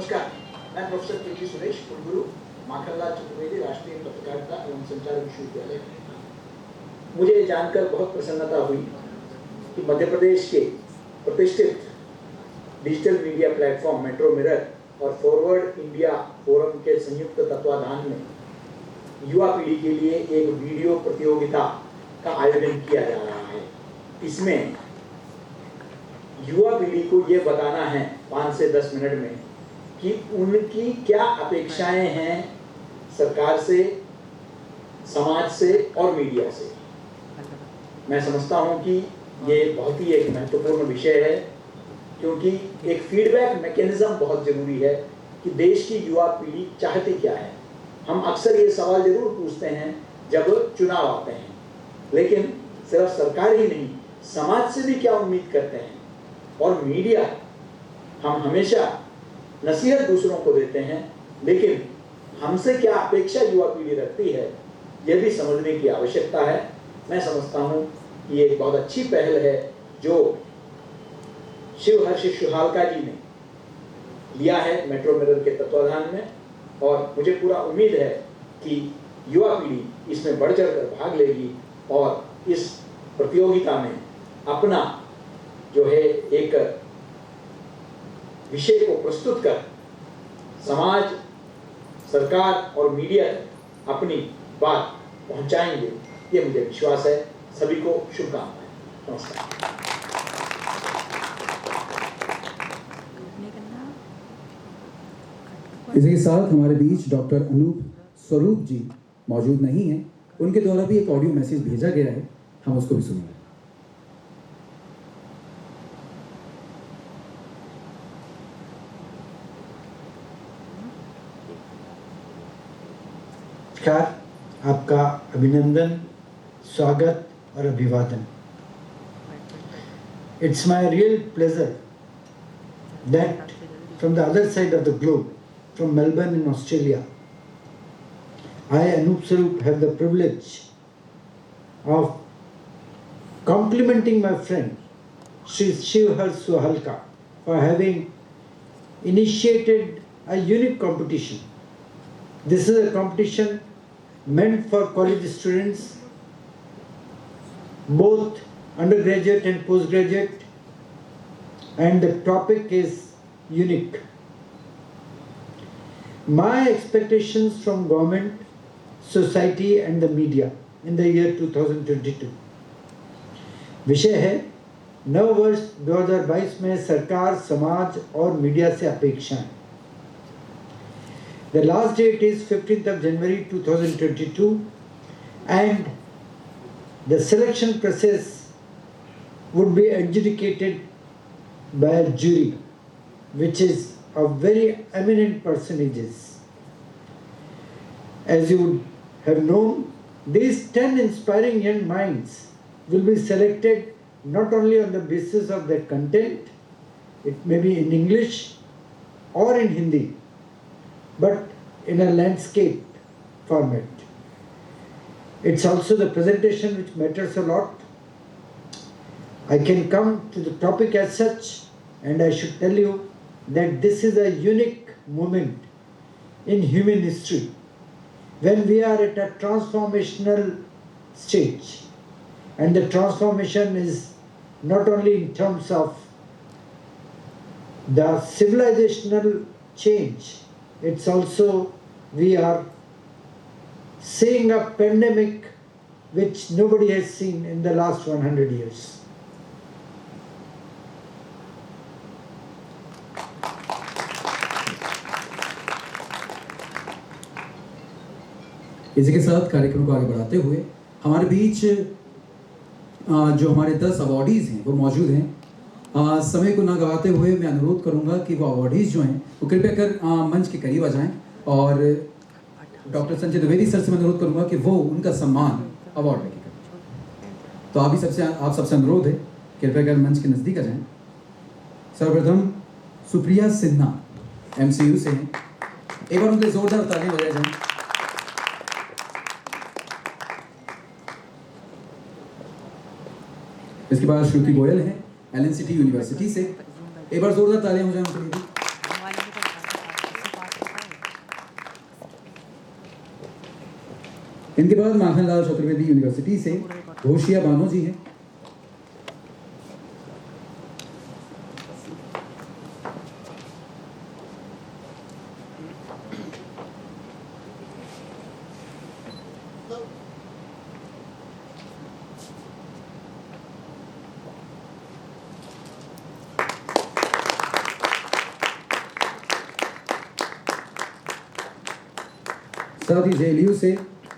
नमस्कार, मैं प्रोफेसर के सुरेश, कुलगुरु माखनलाल चतुर्वेदी, राष्ट्रीय पत्रकारिता एवं संचार विश्वविद्यालय। मुझे जानकर बहुत प्रसन्नता हुई कि मध्य प्रदेश के प्रतिष्ठित digital media platform metro mirror और फॉरवर्ड इंडिया फोरम के संयुक्त तत्वाधान में युवा पीढ़ी के लिए एक वीडियो प्रतियोगिता का आयोजन किया जा रहा है। इसमें युवा पीढ़ी को ये बताना है 5 से 10 मिनट में कि उनकी क्या अपेक्षाएं हैं सरकार से, समाज से और मीडिया से। मैं समझता हूं कि ये बहुत ही एक महत्वपूर्ण विषय है, क्योंकि एक फीडबैक मैकेनिज्म बहुत जरूरी है कि देश की युवा पीढ़ी चाहती क्या है। हम अक्सर ये सवाल जरूर पूछते हैं जब चुनाव आते हैं, लेकिन सिर्फ सरकार ही नहीं, समाज से भी क्या उम्मीद करते हैं, और मीडिया, हम हमेशा नसीहत दूसरों को देते हैं, लेकिन हमसे क्या अपेक्षा युवा पीढ़ी रखती है, यह भी समझने की आवश्यकता है। मैं समझता हूं कि ये एक बहुत अच्छी पहल है जो शिवहर्ष सुहालका जी ने लिया है मेट्रो मिरर के तत्वाधान में, और मुझे पूरा उम्मीद है कि युवा पीढ़ी इसमें बढ़ चढ़कर भाग लेगी और इस प्रतियोगिता में अपना जो है एक विषय को प्रस्तुत कर समाज, सरकार और मीडिया तक अपनी बात पहुंचाएंगे, ये मुझे विश्वास है। सभी को शुभकामनाएं। नमस्कार। इसी के साथ हमारे बीच डॉक्टर अनूप स्वरूप जी मौजूद नहीं हैं। उनके द्वारा भी एक ऑडियो मैसेज भेजा गया है, हम उसको भी सुनेंगे। नमस्कार, आपका अभिनंदन, स्वागत और अभिवादन। It's my real pleasure that from the other side of the globe, from Melbourne in Australia, I, Anup Swarup, have the privilege of complimenting my friend Shri Shivhar Suhalka for having initiated a unique competition. This is a competition meant for college students, both undergraduate and postgraduate, and the topic is unique. My expectations from government, society and the media in the year 2022. विषय है नव वर्ष 2022 में सरकार, समाज और media से अपेक्षाएं। The last date is 15th of January 2022, and the selection process would be adjudicated by a jury, which is of very eminent personages. As you would have known, these 10 inspiring young minds will be selected not only on the basis of their content, it may be in English or in Hindi, but in a landscape format. It's also the presentation which matters a lot. I can come to the topic as such, and I should tell you that this is a unique moment in human history when we are at a transformational stage. And the transformation is not only in terms of the civilizational change, it's also we are seeing a pandemic which nobody has seen in the last 100 years. इसी के साथ कार्यक्रम को आगे बढ़ाते हुए हमारे बीच जो हमारे 10 अवॉर्डीज हैं वो मौजूद हैं। समय को ना गवाते हुए मैं अनुरोध करूंगा कि वो अवॉर्डीज जो हैं वो कृपया कर मंच के करीब आ जाएं, और डॉक्टर संजय द्विवेदी सर से मैं अनुरोध करूंगा कि वो उनका सम्मान अवार्ड लेके करें। तो आप सबसे अनुरोध है, कृपया कर मंच के नज़दीक आ जाएं। सर्वप्रथम सुप्रिया सिन्हा MCU से हैं, एक बार उनके जोरदार तालियां बजाई जाएं। इसके बाद श्रुति गोयल हैं LNCT यूनिवर्सिटी से, एक बार जोरदार तालियां हो जाएं उनके लिए। इनके बाद माखनलाल चतुर्वेदी यूनिवर्सिटी से घोषिया बानो जी हैं। साथ ही जेएलयू से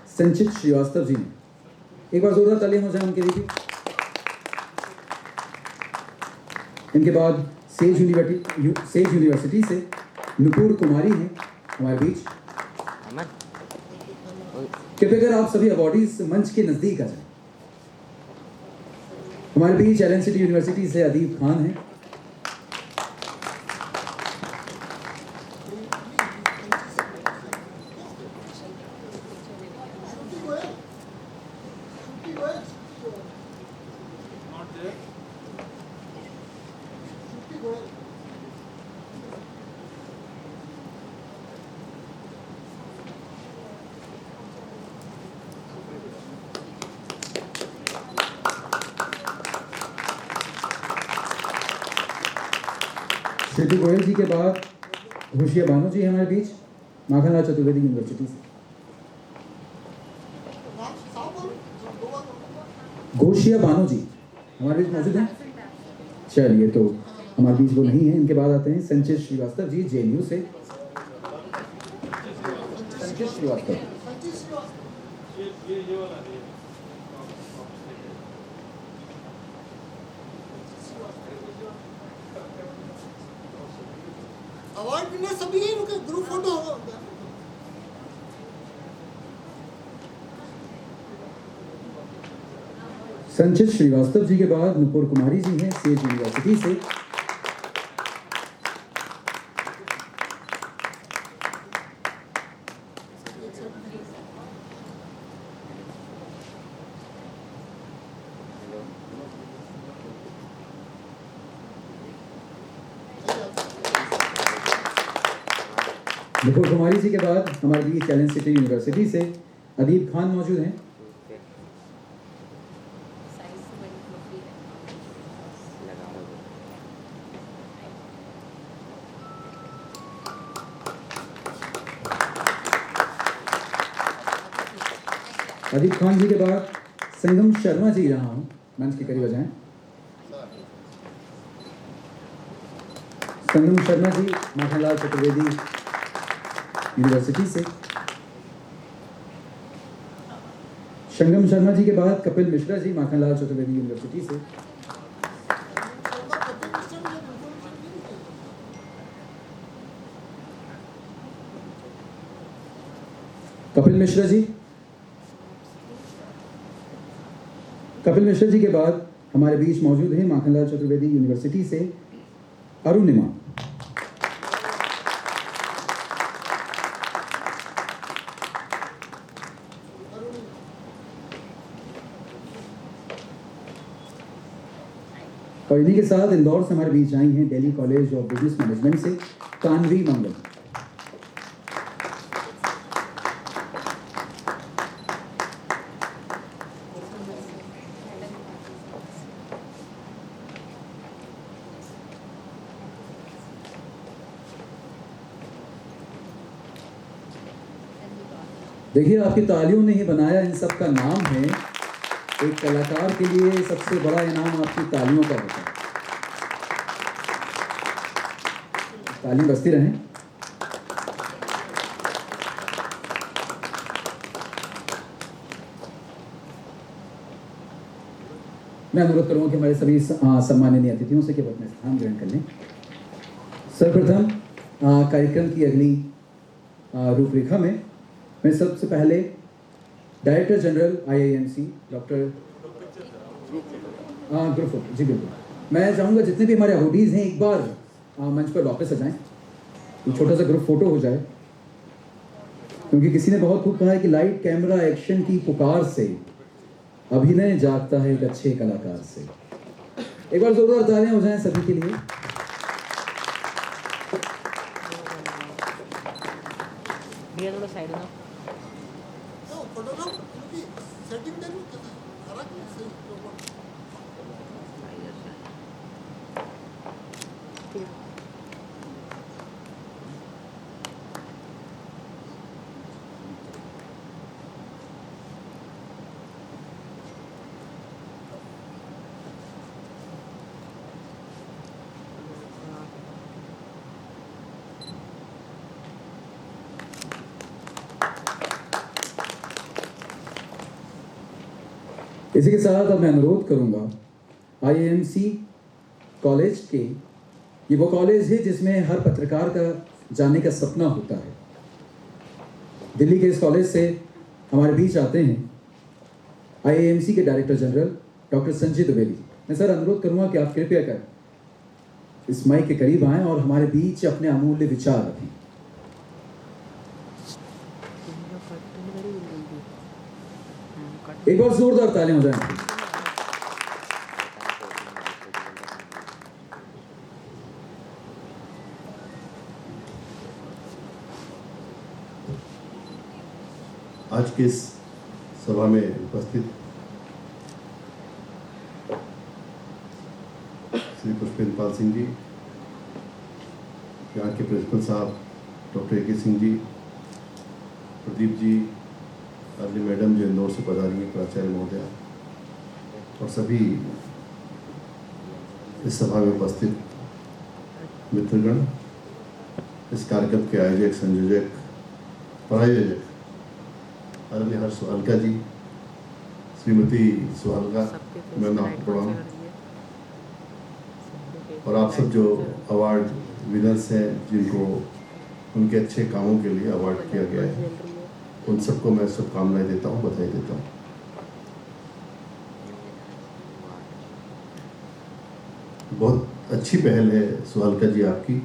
संचित श्रीवास्तव जी ने। एक बार जोरदार तालियां हो जाए उनके लिए। इनके बाद सेज यूनिवर्सिटी से नुपुर कुमारी हैं हमारे बीच। कृपया कर आप सभी अवॉर्डीज मंच के नजदीक आ जाएं। हमारे बीच एलन सिटी यूनिवर्सिटी से अदीब खान हैं। श्रुति गोयल जी के बाद घोषिया बानो जी हमारे बीच माखनलाल चतुर्वेदी यूनिवर्सिटी से। घोषिया बानो जी हमारे बीच मौजूद हैं। चलिए, तो हमारे बीच वो नहीं है। इनके बाद आते हैं संचित श्रीवास्तव जी जेएनयू से। संचित श्रीवास्तव अवार्ड विनर सभी यही रुके, ग्रुप फोटो होगा उनका। संचित श्रीवास्तव जी के बाद नुपुर कुमारी जी हैं सेज यूनिवर्सिटी से। नुपुर कुमारी जी के बाद हमारे बीच एलन सिटी यूनिवर्सिटी से अदीब खान मौजूद हैं। अदीब खान जी के बाद संगम शर्मा जी रहा हूं, मंच के करीब आ जाएं। संगम शर्मा जी माखनलाल चतुर्वेदी यूनिवर्सिटी से। संगम शर्मा जी के बाद कपिल मिश्रा जी माखनलाल चतुर्वेदी यूनिवर्सिटी से। कपिल मिश्रा जी के बाद हमारे बीच मौजूद हैं माखनलाल चतुर्वेदी यूनिवर्सिटी से अरुणिमा। और इन्हीं के साथ इंदौर से हमारे बीच आई हैं Delhi college of business management से कान्वी मंगल। देखिए, आपकी तालियों ने ही बनाया इन सब का नाम है। एक कलाकार के लिए सबसे बड़ा इनाम आपकी तालियों का होता है। ताली बजती रहें। मैं अनुरोध करूंगा कि हमारे सभी सम्माननीय अतिथियों से केवल अपने स्थान ग्रहण कर लें। सर्वप्रथम कार्यक्रम की अगली रूपरेखा में मैं सबसे पहले director general IIMC doctor group photo जी बिल्कुल, मैं चाहूँगा जितने भी हमारे अवॉर्डीज हैं एक बार मंच पर वापस आ जाएं, एक छोटा सा ग्रुप फोटो हो जाए, क्योंकि किसी ने बहुत खूब कहा है कि लाइट कैमरा एक्शन की पुकार से अभिनय जागता है एक अच्छे कलाकार से। एक बार जोरदार तालियां हो जाएं सभी के लिए। भैया थोड़ा साइड में फोटोग्राफ की सेटिंग देने कैसा करा कि सही इसी के साथ अब मैं अनुरोध करूंगा IIMC कॉलेज के, ये वो कॉलेज है जिसमें हर पत्रकार का जाने का सपना होता है। दिल्ली के इस कॉलेज से हमारे बीच आते हैं IIMC के director general doctor Sanjay Dwivedi. मैं सर अनुरोध करूंगा कि आप कृपया कर इस माइक के करीब आएं और हमारे बीच अपने अमूल्य विचार रखें। एक बार जोरदार तालियां हो जाएं। आज के इस सभा में उपस्थित श्री पुष्पेंद्र पाल सिंह जी, यहाँ के प्रिंसिपल साहब डॉक्टर AK सिंह जी, प्रदीप जी, आदि मैडम जो इंदौर से पधारी हैं, प्राचार्य महोदया, और सभी इस सभा में उपस्थित मित्रगण, इस कार्यक्रम के आयोजक, संयोजक, प्रायोजक आदरणीय हर्ष सुहालका जी, श्रीमती सुहालका, मैं आपको प्रणाम, और आप सब जो अवार्ड विनर्स हैं, जिनको उनके अच्छे कामों के लिए अवार्ड किया गया है, उन सबको मैं शुभकामनाएं देता हूँ, बधाई देता हूँ। बहुत अच्छी पहल है सुहालका जी आपकी,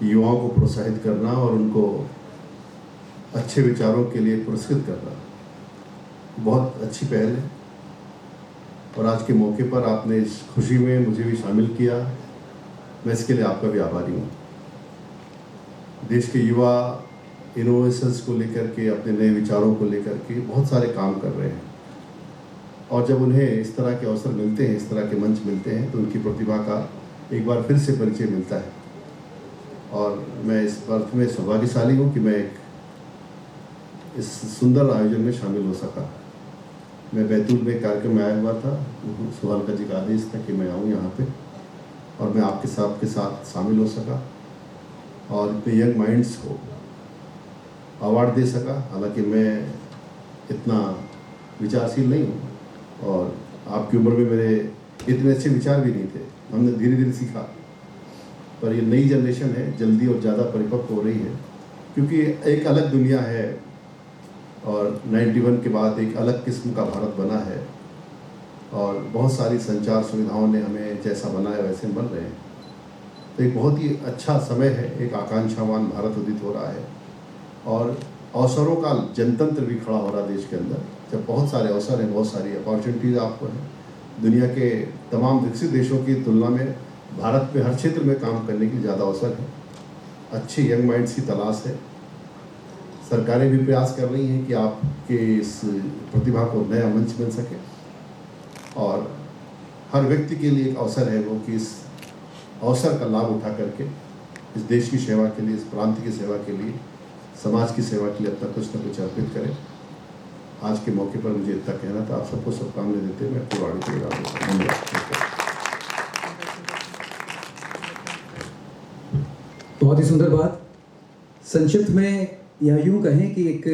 युवाओं को प्रोत्साहित करना और उनको अच्छे विचारों के लिए पुरस्कृत करना, बहुत अच्छी पहल है। और आज के मौके पर आपने इस खुशी में मुझे भी शामिल किया, मैं इसके लिए आपका भी आभारी हूँ। देश के युवा इनोवेशंस को लेकर के, अपने नए विचारों को लेकर के बहुत सारे काम कर रहे हैं, और जब उन्हें इस तरह के अवसर मिलते हैं, इस तरह के मंच मिलते हैं, तो उनकी प्रतिभा का एक बार फिर से परिचय मिलता है। और मैं इस अर्थ में सौभाग्यशाली हूँ कि मैं इस सुंदर आयोजन में शामिल हो सका। मैं बैतूल में कार्यक्रम में आया हुआ था, सुहालका जी का आदेश था कि मैं आऊँ यहाँ पे, और मैं आपके साथ शामिल हो सका और इतने यंग माइंड्स को अवार्ड दे सका। हालांकि मैं इतना विचारशील नहीं हूँ, और आपकी उम्र में मेरे इतने अच्छे विचार भी नहीं थे, हमने धीरे धीरे सीखा। पर ये नई जनरेशन है, जल्दी और ज़्यादा परिपक्व हो रही है, क्योंकि एक अलग दुनिया है, और 91 के बाद एक अलग किस्म का भारत बना है, और बहुत सारी संचार सुविधाओं ने हमें जैसा बनाया वैसे बन रहे हैं। तो एक बहुत ही अच्छा समय है, एक आकांक्षावान भारत उदित हो रहा है, और अवसरों का जनतंत्र भी खड़ा हो रहा है देश के अंदर। जब बहुत सारे अवसर हैं, बहुत सारी अपॉर्चुनिटीज़ आपको हैं, दुनिया के तमाम विकसित देशों की तुलना में भारत में हर क्षेत्र में काम करने की ज़्यादा अवसर है। अच्छे यंग माइंड्स की तलाश है। सरकारें भी प्रयास कर रही हैं कि आपके इस प्रतिभा को नया मंच मिल सके, और हर व्यक्ति के लिए एक अवसर है वो कि इस अवसर का लाभ उठा करके इस देश की सेवा के लिए, इस प्रांत की सेवा के लिए, समाज की सेवा के लिए अपना कुछ न कुछ अर्पित करें। आज के मौके पर मुझे इतना कहना था। आप सबको शुभकामनाएं देते मैं पूरा बहुत ही सुंदर बात। संक्षिप्त में यह यूं कहें कि एक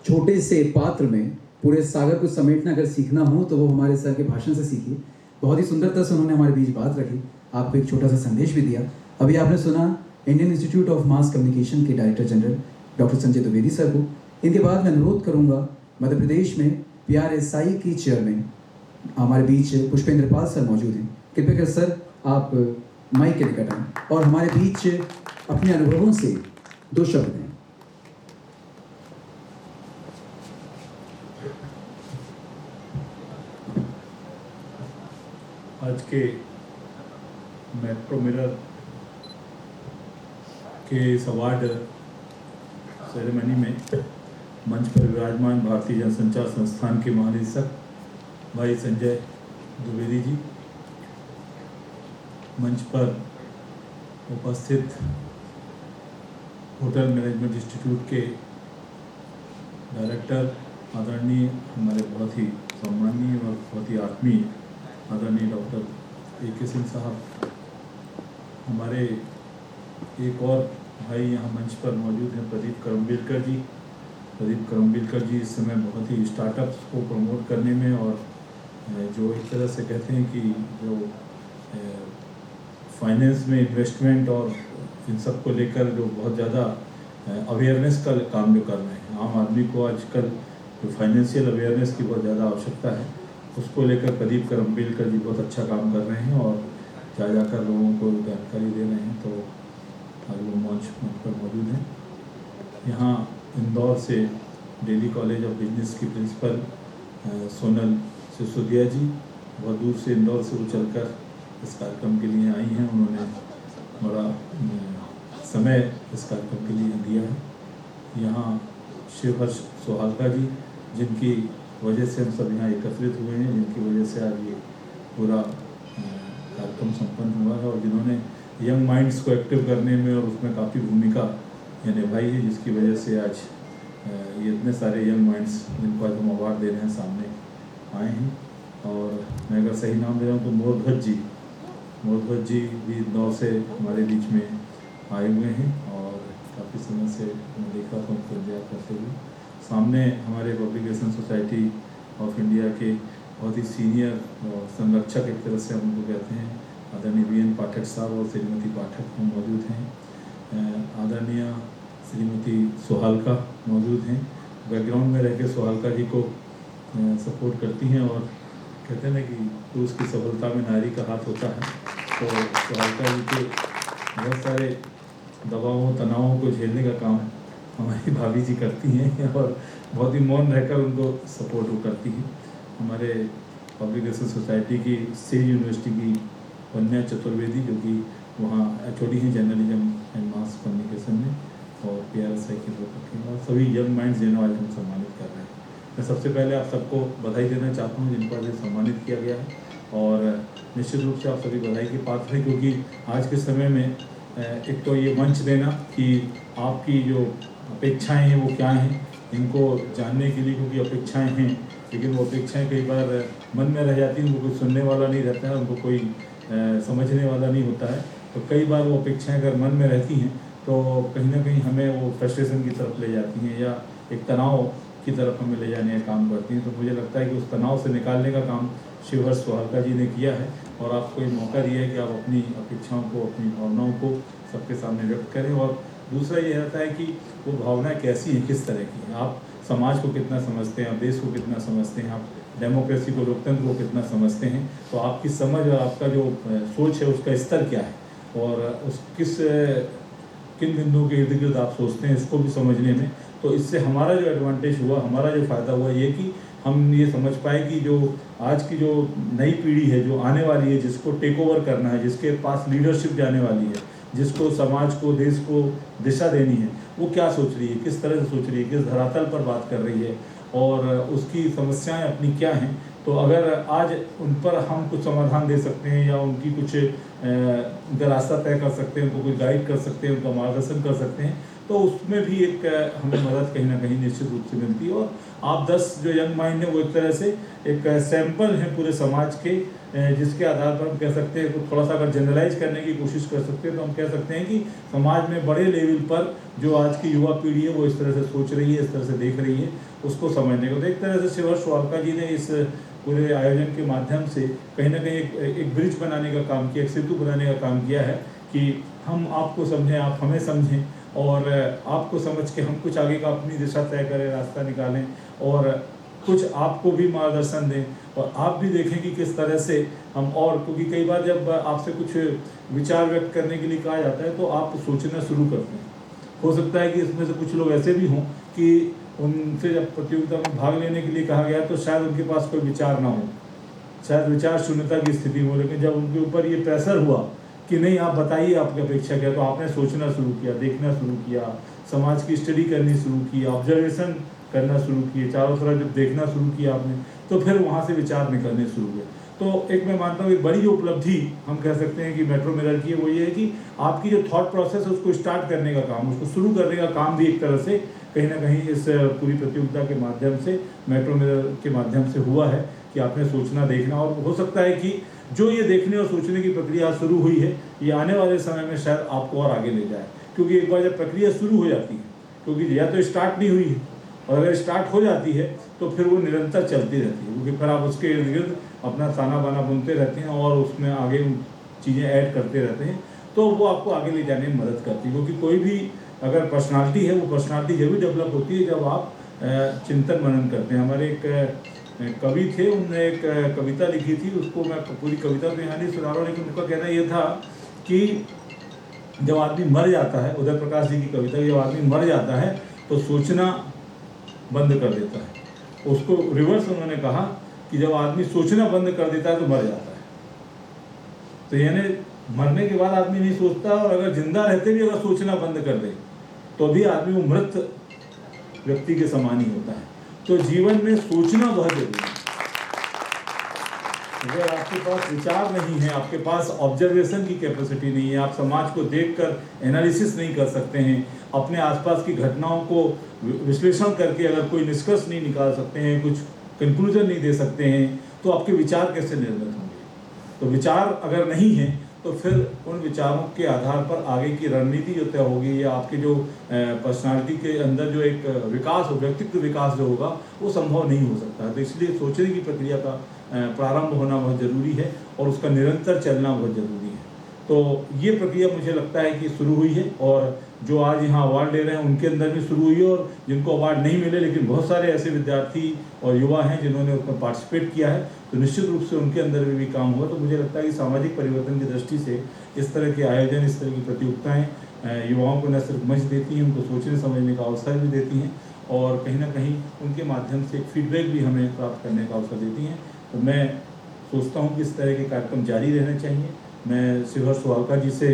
छोटे से पात्र में पूरे सागर को समेटना अगर सीखना हो तो वो हमारे सर के भाषण से सीखिए। बहुत ही सुंदरता से उन्होंने हमारे बीच बात रखी, आपको एक छोटा सा संदेश भी दिया। अभी आपने सुना Indian Institute of Mass Communication के director general doctor Sanjay Dwivedi sir को। इनके बाद मैं अनुरोध करूंगा, मध्य प्रदेश में PRSI की चेयरमैन हमारे बीच पुष्पेंद्र पाल सर मौजूद हैं। कृपया कर सर आप माइक के निकट आएं और हमारे बीच अपने अनुभवों से 2 शब्द दें। आज के मेट्रो मिरर के इस अवार्ड सेरेमनी में मंच पर विराजमान भारतीय जनसंचार संस्थान के महानिदेशक भाई संजय द्विवेदी जी, मंच पर उपस्थित होटल मैनेजमेंट इंस्टीट्यूट के डायरेक्टर आदरणीय हमारे बहुत ही सम्माननीय और बहुत ही आत्मीय आदरणीय डॉक्टर ए.के. सिंह साहब, हमारे एक और भाई यहाँ मंच पर मौजूद हैं प्रदीप करम्बीलकर जी। प्रदीप करम्बीलकर जी इस समय बहुत ही स्टार्टअप्स को प्रमोट करने में और जो एक तरह से कहते हैं कि जो फाइनेंस में इन्वेस्टमेंट और इन सब को लेकर जो बहुत ज़्यादा अवेयरनेस का काम जो कर रहे हैं, आम आदमी को आजकल जो फाइनेंशियल अवेयरनेस की बहुत ज़्यादा आवश्यकता है, उसको लेकर प्रदीप करम्बीलकर जी बहुत अच्छा काम कर रहे हैं और जा जाकर लोगों को जानकारी दे रहे हैं। तो आज वो मंच पर मौजूद हैं। यहाँ इंदौर से दिल्ली कॉलेज ऑफ बिजनेस की प्रिंसिपल सोनल सिसोदिया जी, बहुत दूर से इंदौर से वो चलकर इस कार्यक्रम के लिए आई हैं। उन्होंने बड़ा समय इस कार्यक्रम के लिए दिया है। यहाँ शिवहर्ष सोहालका जी, जिनकी वजह से हम सब यहाँ एकत्रित हुए हैं, जिनकी वजह से आज ये पूरा कार्यक्रम संपन्न हुआ है और जिन्होंने यंग माइंड्स को एक्टिव करने में और उसमें काफ़ी भूमिका निभाई है, जिसकी वजह से आज ये इतने सारे यंग माइंड्स जिनको आज हम अवार्ड दे रहे हैं सामने आए हैं। और मैं अगर सही नाम ले रहा हूँ तो मोरध्वज जी भी इंदौर से हमारे बीच में आए हुए हैं और काफ़ी समय से मैं देख रहा था उनको इंतजार करते हुए। सामने हमारे पब्लिकेशन सोसाइटी ऑफ इंडिया के बहुत ही सीनियर संरक्षक एक तरह से हम उनको कहते हैं, आदरणीय वी.एन. पाठक साहब और श्रीमती पाठक मौजूद हैं। आदरणीय श्रीमती सोहालका मौजूद हैं, बैकग्राउंड में रह के सोहालका जी को सपोर्ट करती हैं और कहते हैं ना कि पुरुष की सफलता में नारी का हाथ होता है। तो सोहालका जी के बहुत सारे दबावों तनावों को झेलने का काम हमारी भाभी जी करती हैं और बहुत ही मौन रहकर उनको सपोर्ट वो करती हैं। हमारे पब्लिकेशन सोसाइटी की सेज यूनिवर्सिटी की वन्या चतुर्वेदी, जो कि वहाँ एचओडी हैं जर्नलिज्म एंड मास कम्युनिकेशन में, और PRSI के और सभी यंग माइंड्स जिन्हें आज हम सम्मानित कर रहे हैं। मैं सबसे पहले आप सबको बधाई देना चाहता हूँ जिनको आज सम्मानित किया गया है और निश्चित रूप से आप सभी बधाई के पात्र हैं, क्योंकि आज के समय में एक तो ये मंच देना कि आपकी जो अपेक्षाएँ हैं वो क्या हैं, इनको जानने के लिए, क्योंकि अपेक्षाएँ हैं लेकिन वो अपेक्षाएँ कई बार मन में रह जाती हैं, उनको कोई सुनने वाला नहीं रहता है, उनको कोई समझने वाला नहीं होता है। तो कई बार वो अपेक्षाएँ अगर मन में रहती हैं तो कहीं ना कहीं हमें वो फ्रस्ट्रेशन की तरफ ले जाती हैं या एक तनाव की तरफ हमें ले जाने का काम करती हैं। तो मुझे लगता है कि उस तनाव से निकालने का काम शिवहर्ष सोहालका जी ने किया है और आपको ये मौका दिया है कि आप अपनी अपेक्षाओं को, अपनी भावनाओं को सबके सामने व्यक्त करें। और दूसरा ये रहता है कि वो भावनाएँ कैसी हैं, किस तरह की हैं, आप समाज को कितना समझते हैं, आप देश को कितना समझते हैं, आप डेमोक्रेसी को, लोकतंत्र को कितना समझते हैं। तो आपकी समझ और आपका जो सोच है उसका स्तर क्या है और उस किन बिंदुओं के इर्द गिर्द आप सोचते हैं, इसको भी समझने में। तो इससे हमारा जो एडवांटेज हुआ, हमारा जो फ़ायदा हुआ ये कि हम ये समझ पाए कि जो आज की जो नई पीढ़ी है, जो आने वाली है, जिसको टेक ओवर करना है, जिसके पास लीडरशिप जाने वाली है, जिसको समाज को, देश को दिशा देनी है, वो क्या सोच रही है, किस तरह से सोच रही है, किस धरातल पर बात कर रही है और उसकी समस्याएं अपनी क्या हैं। तो अगर आज उन पर हम कुछ समाधान दे सकते हैं या उनकी कुछ उनका रास्ता तय कर सकते हैं, उनको कुछ गाइड कर सकते हैं, उनका मार्गदर्शन कर सकते हैं, तो उसमें भी एक हमें मदद कहीं ना कहीं निश्चित रूप से मिलती है। और आप 10 जो यंग माइंड है वो एक तरह से एक सैंपल हैं पूरे समाज के, जिसके आधार पर हम कह सकते हैं, तो थोड़ा सा अगर जनरलाइज करने की कोशिश कर सकते हैं तो हम कह सकते हैं कि समाज में बड़े लेवल पर जो आज की युवा पीढ़ी है वो इस तरह से सोच रही है, इस तरह से देख रही है, उसको समझने को। तो एक तरह से शिवहर्ष सोहालका जी ने इस पूरे आयोजन के माध्यम से कहीं ना कहीं एक ब्रिज बनाने का काम किया, एक सेतु बनाने का काम किया है कि हम आपको समझें, आप हमें समझें और आपको समझ के हम कुछ आगे का अपनी दिशा तय करें, रास्ता निकालें और कुछ आपको भी मार्गदर्शन दें और आप भी देखें कि किस तरह से हम, और क्योंकि कई बार जब आपसे कुछ विचार व्यक्त करने के लिए कहा जाता है तो आप सोचना शुरू करते हैं। हो सकता है कि इसमें से कुछ लोग ऐसे भी हों कि उनसे जब प्रतियोगिता में भाग लेने के लिए कहा गया तो शायद उनके पास कोई विचार ना हो, शायद विचार शून्यता की स्थिति हो, लेकिन जब उनके ऊपर ये प्रेशर हुआ कि नहीं आप बताइए आपकी अपेक्षा क्या, तो आपने सोचना शुरू किया, देखना शुरू किया, समाज की स्टडी करनी शुरू की, ऑब्जर्वेशन करना शुरू किए, चारों तरफ जब देखना शुरू किया आपने, तो फिर वहाँ से विचार निकलने शुरू हुए। तो एक मैं मानता हूँ एक बड़ी जो उपलब्धि हम कह सकते हैं कि मेट्रो मिरर की है, वो ये है कि आपकी जो थॉट प्रोसेस है उसको स्टार्ट करने का काम, उसको शुरू करने का काम भी एक तरह से कहीं ना कहीं इस पूरी प्रतियोगिता के माध्यम से, मेट्रो मिरर के माध्यम से हुआ है कि आपने सोचना, देखना, और हो सकता है कि जो ये देखने और सोचने की प्रक्रिया शुरू हुई है ये आने वाले समय में शायद आपको और आगे ले जाए, क्योंकि एक बार जब प्रक्रिया शुरू हो जाती है, क्योंकि या तो स्टार्ट नहीं हुई है, और अगर स्टार्ट हो जाती है तो फिर वो निरंतर चलती रहती है, क्योंकि फिर आप उसके इर्द गिर्द अपना ताना बाना बुनते रहते हैं और उसमें आगे चीज़ें ऐड करते रहते हैं, तो वो आपको आगे ले जाने में मदद करती है। क्योंकि कोई भी अगर पर्सनालिटी है, वो पर्सनालिटी जब भी डेवलप होती है जब आप चिंतन मनन करते हैं। हमारे एक कवि थे, उन्होंने एक कविता लिखी थी, उसको मैं पूरी कविता तो यहाँ नहीं सुना रहा हूँ, लेकिन उनका कहना ये था कि जब आदमी मर जाता है, उदय प्रकाश जी की कविता, जब आदमी मर जाता है तो सोचना बंद कर देता है। उसको रिवर्स उन्होंने कहा कि जब आदमी सोचना बंद कर देता है तो मर जाता है। तो यानी मरने के बाद आदमी नहीं सोचता, और अगर जिंदा रहते भी अगर सोचना बंद कर दे तो भी आदमी वो मृत व्यक्ति के समान ही होता है। तो जीवन में सोचना बहुत जरूरी है। अगर आपके पास विचार नहीं है, आपके पास ऑब्जर्वेशन की कैपेसिटी नहीं है, आप समाज को देखकर एनालिसिस नहीं कर सकते हैं, अपने आसपास की घटनाओं को विश्लेषण करके अगर कोई निष्कर्ष नहीं निकाल सकते हैं, कुछ कंक्लूजन नहीं दे सकते हैं, तो आपके विचार कैसे निर्मित होंगे। तो विचार अगर नहीं है तो फिर उन विचारों के आधार पर आगे की रणनीति जो तय होगी, या आपके जो पर्सनालिटी के अंदर जो एक विकास हो, व्यक्तित्व विकास जो होगा, वो संभव नहीं हो सकता। तो इसलिए सोचने की प्रक्रिया का प्रारंभ होना बहुत ज़रूरी है और उसका निरंतर चलना बहुत ज़रूरी है। तो ये प्रक्रिया मुझे लगता है कि शुरू हुई है, और जो आज यहाँ अवार्ड ले रहे हैं उनके अंदर भी शुरू हुई है, और जिनको अवार्ड नहीं मिले लेकिन बहुत सारे ऐसे विद्यार्थी और युवा हैं जिन्होंने उसमें पार्टिसिपेट किया है, तो निश्चित रूप से उनके अंदर भी काम हुआ। तो मुझे लगता है कि सामाजिक परिवर्तन की दृष्टि से इस तरह के आयोजन, इस तरह की प्रतियोगिताएँ युवाओं को न सिर्फ मंच देती हैं, उनको सोचने समझने का अवसर भी देती हैं, और कहीं ना कहीं उनके माध्यम से एक फीडबैक भी हमें प्राप्त करने का अवसर देती हैं। तो मैं सोचता हूँ कि इस तरह के कार्यक्रम जारी रहने चाहिए। मैं शिवहर सुहालका जी से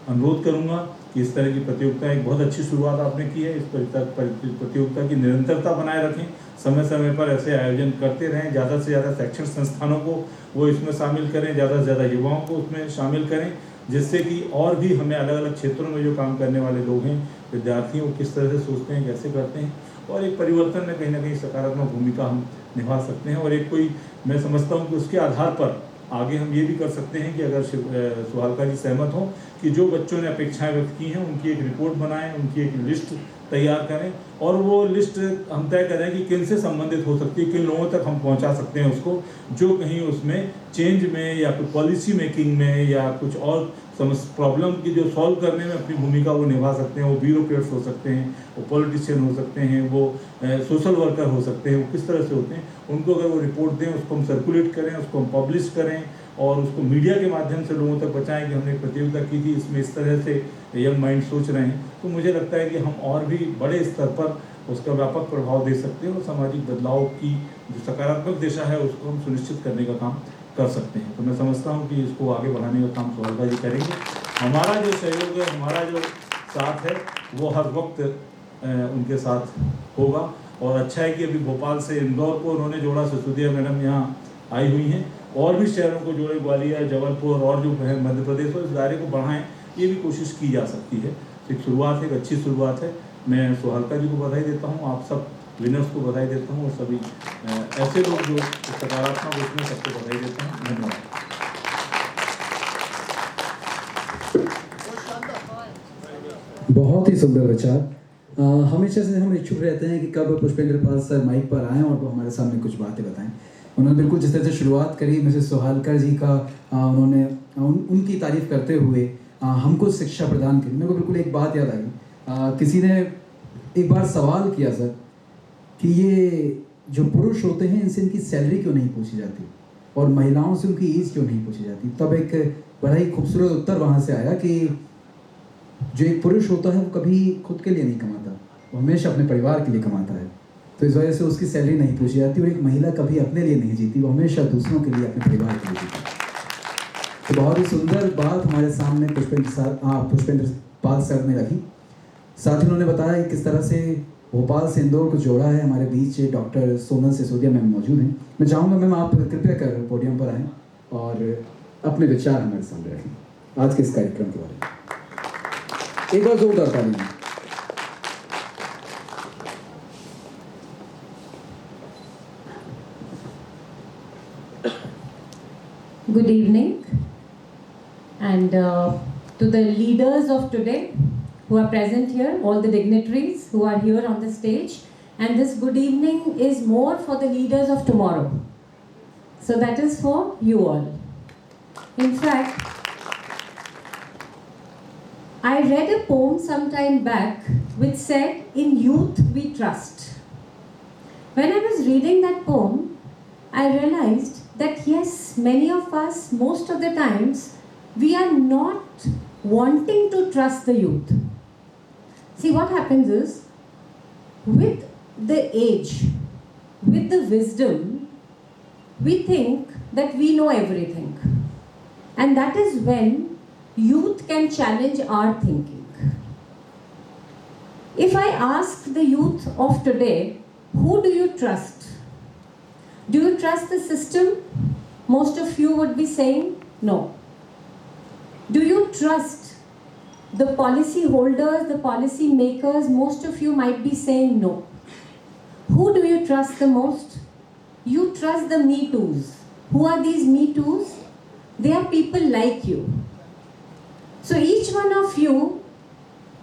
अनुरोध करूँगा कि इस तरह की प्रतियोगिता, एक बहुत अच्छी शुरुआत आपने की है, इस प्रतियोगिता की निरंतरता बनाए रखें, समय समय पर ऐसे आयोजन करते रहें, ज़्यादा से ज़्यादा शैक्षणिक संस्थानों को वो इसमें शामिल करें, ज़्यादा से ज़्यादा युवाओं को उसमें शामिल करें, जिससे कि और भी हमें अलग अलग क्षेत्रों में जो काम करने वाले लोग हैं, विद्यार्थी, वो किस तरह से सोचते हैं, कैसे करते हैं, और एक परिवर्तन में कहीं ना कहीं सकारात्मक भूमिका हम निभा सकते हैं। और एक कोई, मैं समझता हूँ कि उसके आधार पर आगे हम ये भी कर सकते हैं कि अगर सुहालका जी सहमत हों कि जो बच्चों ने अपेक्षाएं व्यक्त की हैं उनकी एक रिपोर्ट बनाएं, उनकी एक लिस्ट तैयार करें, और वो लिस्ट हम तय करें कि किन से संबंधित हो सकती है, किन लोगों तक हम पहुंचा सकते हैं उसको, जो कहीं उसमें चेंज में या कोई पॉलिसी मेकिंग में या कुछ और प्रॉब्लम की जो सॉल्व करने में अपनी भूमिका वो निभा सकते हैं। वो ब्यूरोक्रेट्स हो सकते हैं, वो पॉलिटिशियन हो सकते हैं, वो सोशल वर्कर हो सकते हैं, वो किस तरह से होते हैं, उनको अगर वो रिपोर्ट दें, उसको हम सर्कुलेट करें, उसको हम पब्लिश करें, और उसको मीडिया के माध्यम से लोगों तक पहुँचाएं कि हमने प्रतियोगिता की थी, इसमें इस तरह से यंग माइंड सोच रहे हैं। तो मुझे लगता है कि हम और भी बड़े स्तर पर उसका व्यापक प्रभाव दे सकते हैं, और सामाजिक बदलाव की जो सकारात्मक दिशा है उसको हम सुनिश्चित करने का काम कर सकते हैं। तो मैं समझता हूँ कि इसको आगे बढ़ाने का काम सुहालका जी करेंगे। हमारा जो सहयोग है, हमारा जो साथ है, वो हर वक्त उनके साथ होगा। और अच्छा है कि अभी भोपाल से इंदौर को उन्होंने जोड़ा, सिसोदिया मैडम यहाँ आई हुई हैं, और भी शहरों को जोड़े, ग्वालियर, जबलपुर और जो है मध्य प्रदेश, और इस दायरे को बढ़ाएं, ये भी कोशिश की जा सकती है। एक शुरुआत है, एक अच्छी शुरुआत है। मैं सुहालका जी को बधाई देता हूँ, आप सब विनर्स को बधाई देता हूँ, और सभी ऐसे लोग जो सकारात्मक उसमें सबको बधाई देता हूँ। धन्यवाद। बहुत ही सुंदर विचार। हमेशा से हम इच्छुक रहते हैं कि कब पुष्पेंद्र पाल सर माइक पर आएं और वो हमारे सामने कुछ बातें बताएं। उन्होंने बिल्कुल जिस तरह से शुरुआत करी, मिसेस सुहालकर जी का उन्होंने उनकी तारीफ करते हुए हमको शिक्षा प्रदान की। मेरे को बिल्कुल एक बात याद आई, किसी ने एक बार सवाल किया सर कि ये जो पुरुष होते हैं इनसे इनकी सैलरी क्यों नहीं पूछी जाती, और महिलाओं से उनकी एज क्यों नहीं पूछी जाती। तब एक बड़ा ही खूबसूरत उत्तर वहाँ से आया कि जो एक पुरुष होता है वो कभी खुद के लिए नहीं कमाता, वो हमेशा अपने परिवार के लिए कमाता है, तो इस वजह से उसकी सैलरी नहीं पूछी जाती। और एक महिला कभी अपने लिए नहीं जीती, वो हमेशा दूसरों के लिए, अपने परिवार के लिए जीती। तो बहुत ही सुंदर बात हमारे सामने पुष्पेंद्र पाल सर ने रखी। साथ ही उन्होंने बताया कि किस तरह से भोपाल से इंदौर को जोड़ा है। हमारे बीच डॉक्टर सोनल सिसोदिया मैम मौजूद हैं। मैं चाहूँगा मैम आप कृपया कर पोडियम पर आएँ और अपने विचार हमारे सामने रखें आज के इस कार्यक्रम के बारे में। एक बार जोरदार ताली। Good evening, and to the leaders of today who are present here, all the dignitaries who are here on the stage, and this good evening is more for the leaders of tomorrow. So that is for you all. In fact, I read a poem some time back which said, "In youth we trust." When I was reading that poem, I realized that yes, many of us, most of the times, we are not wanting to trust the youth. See, what happens is, with the age, with the wisdom, we think that we know everything. And that is when youth can challenge our thinking. If I ask the youth of today, who do you trust? Do you trust the system? Most of you would be saying no. Do you trust the policy holders, the policy makers? Most of you might be saying no. Who do you trust the most? You trust the Me Toos. Who are these Me Toos? They are people like you. So each one of you,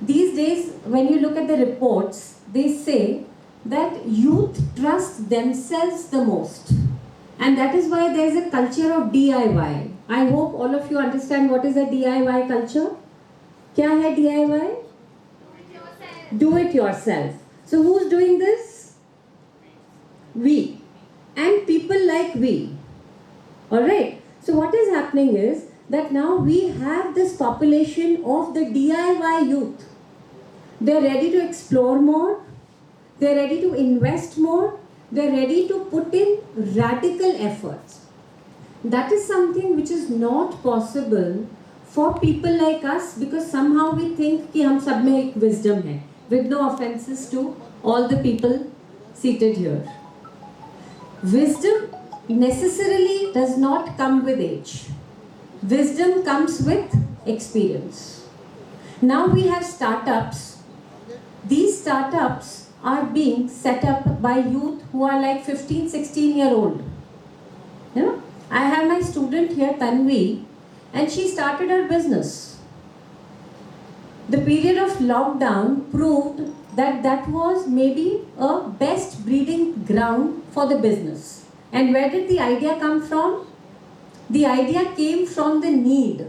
these days when you look at the reports, they say that youth trust themselves the most. And that is why there is a culture of DIY. I hope all of you understand what is a DIY culture. Kya hai DIY? Do it yourself. So who's doing this? We. And people like we. Alright. So what is happening is that now we have this population of the DIY youth. They're ready to explore more. They're ready to invest more. They're ready to put in radical efforts. That is something which is not possible for people like us, because somehow we think कि हम सब में एक wisdom है. With no offenses to all the people seated here. Wisdom necessarily does not come with age. Wisdom comes with experience. Now we have startups. These startups are being set up by youth who are like 15, 16-year-old. You know, I have my student here, Tanvi, and she started her business. The period of lockdown proved that that was maybe a best breeding ground for the business. And where did the idea come from? The idea came from the need.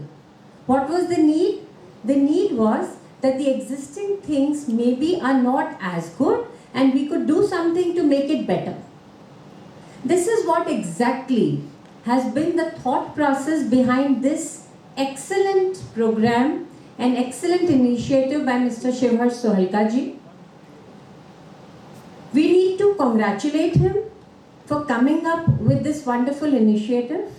What was the need? The need was that the existing things maybe are not as good and we could do something to make it better. This is what exactly has been the thought process behind this excellent program, an excellent initiative by Mr. Shivharsh Sohalka ji. We need to congratulate him for coming up with this wonderful initiative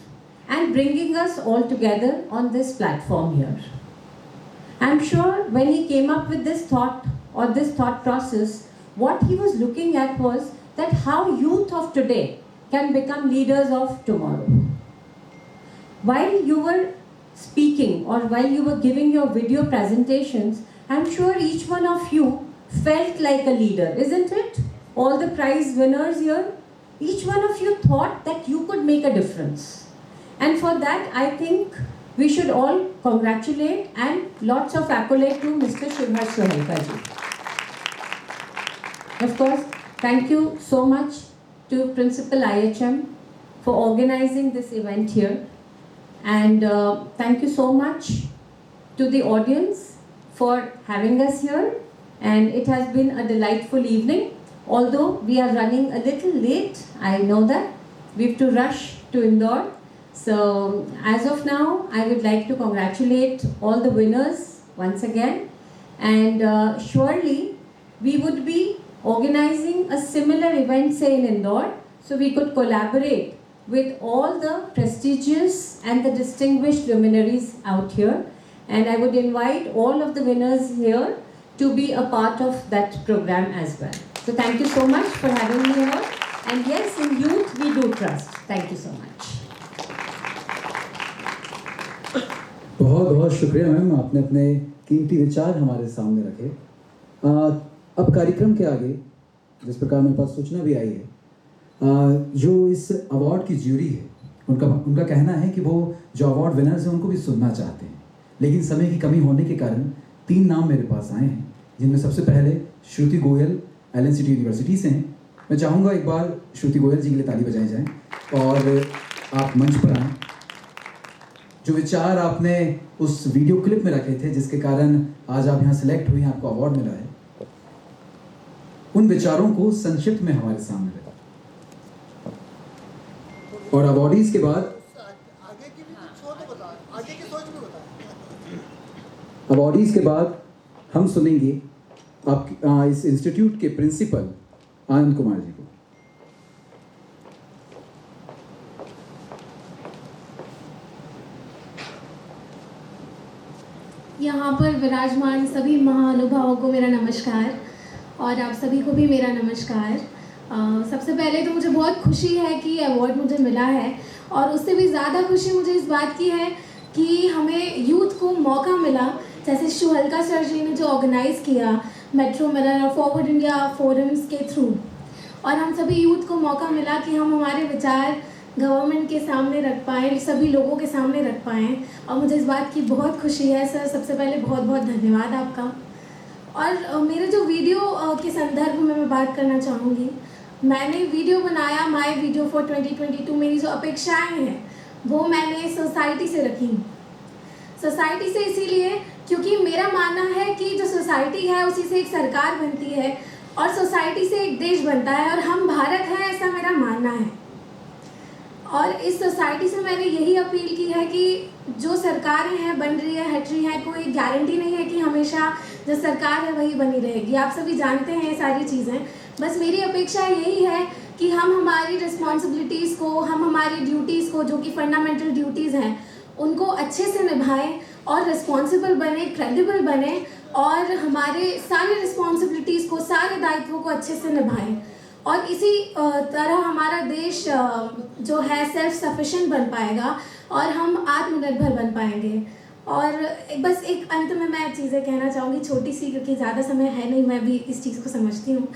and bringing us all together on this platform here. I'm sure when he came up with this thought or this thought process, what he was looking at was that how youth of today can become leaders of tomorrow. While you were speaking or while you were giving your video presentations, I'm sure each one of you felt like a leader, isn't it? All the prize winners here, each one of you thought that you could make a difference. And for that, I think we should all congratulate and lots of accolade to Mr. Shivharsh Sohalka ji. Of course, thank you so much to Principal IHM for organizing this event here. And thank you so much to the audience for having us here. And it has been a delightful evening. Although we are running a little late, I know that. We have to rush to Indore. So as of now, I would like to congratulate all the winners once again. And surely we would be organizing a similar event, say in Indore, so we could collaborate with all the prestigious and the distinguished luminaries out here. And I would invite all of the winners here to be a part of that program as well. So thank you so much for having me here. And yes, in youth we do trust. Thank you so much. बहुत बहुत शुक्रिया ma'am, आपने अपने कीमती विचार हमारे सामने रखे। अब कार्यक्रम के आगे जिस प्रकार मेरे पास सूचना भी आई है, जो इस अवार्ड की ज्यूरी है उनका कहना है कि वो जो अवार्ड विनर्स हैं उनको भी सुनना चाहते हैं, लेकिन समय की कमी होने के कारण 3 नाम मेरे पास आए हैं, जिनमें सबसे पहले श्रुति गोयल एलन सिटी यूनिवर्सिटी से हैं। मैं चाहूँगा एक बार श्रुति गोयल जी के लिए ताली बजाई जाए और आप मंच पर आएँ। जो विचार आपने उस वीडियो क्लिप में रखे थे जिसके कारण आज आप यहाँ सेलेक्ट हुए, आपको अवार्ड मिला है, उन विचारों को संक्षिप्त में हमारे सामने रखा। और अवार्डीज के बाद आगे की भी कुछ हो तो बता, आगे की सोच भी बता। अवार्डीज के बाद हम सुनेंगे आप इस इंस्टीट्यूट के प्रिंसिपल आनंद कुमार जी को। यहाँ पर विराजमान सभी महानुभावों को मेरा नमस्कार और आप सभी को भी मेरा नमस्कार। सबसे पहले तो मुझे बहुत खुशी है कि अवार्ड मुझे मिला है, और उससे भी ज़्यादा खुशी मुझे इस बात की है कि हमें यूथ को मौका मिला, जैसे शुहलका सर जी ने जो ऑर्गेनाइज़ किया मेट्रो मिरर और फॉरवर्ड इंडिया फोरम्स के थ्रू, और हम सभी यूथ को मौका मिला कि हम हमारे विचार गवर्नमेंट के सामने रख पाएँ, सभी लोगों के सामने रख पाएँ, और मुझे इस बात की बहुत खुशी है। सर सबसे पहले बहुत बहुत धन्यवाद आपका। और मेरे जो वीडियो के संदर्भ में मैं बात करना चाहूँगी, मैंने वीडियो बनाया माय वीडियो फॉर 2022। मेरी जो अपेक्षाएं हैं वो मैंने सोसाइटी से रखी। सोसाइटी से इसीलिए क्योंकि मेरा मानना है कि जो सोसाइटी है उसी से एक सरकार बनती है और सोसाइटी से एक देश बनता है, और हम भारत हैं, ऐसा मेरा मानना है। और इस सोसाइटी से मैंने यही अपील की है कि जो सरकारें हैं बन रही है हट रही है, कोई गारंटी नहीं है कि हमेशा जो सरकार है वही बनी रहेगी। आप सभी जानते हैं ये सारी चीज़ें। बस मेरी अपेक्षा यही है कि हम हमारी रिस्पॉन्सिबिलिटीज़ को, हम हमारी ड्यूटीज़ को, जो कि फंडामेंटल ड्यूटीज़ हैं, उनको अच्छे से निभाएं और रिस्पॉन्सिबल बने, क्रेडिबल बने, और हमारे सारे रिस्पॉन्सिबिलिटीज़ को, सारे दायित्वों को अच्छे से निभाएं। और इसी तरह हमारा देश जो है सेल्फ सफिशिएंट बन पाएगा और हम आत्मनिर्भर बन पाएंगे। और बस एक अंत में मैं चीज़ें कहना चाहूँगी, छोटी सी, क्योंकि ज़्यादा समय है नहीं, मैं भी इस चीज़ को समझती हूँ।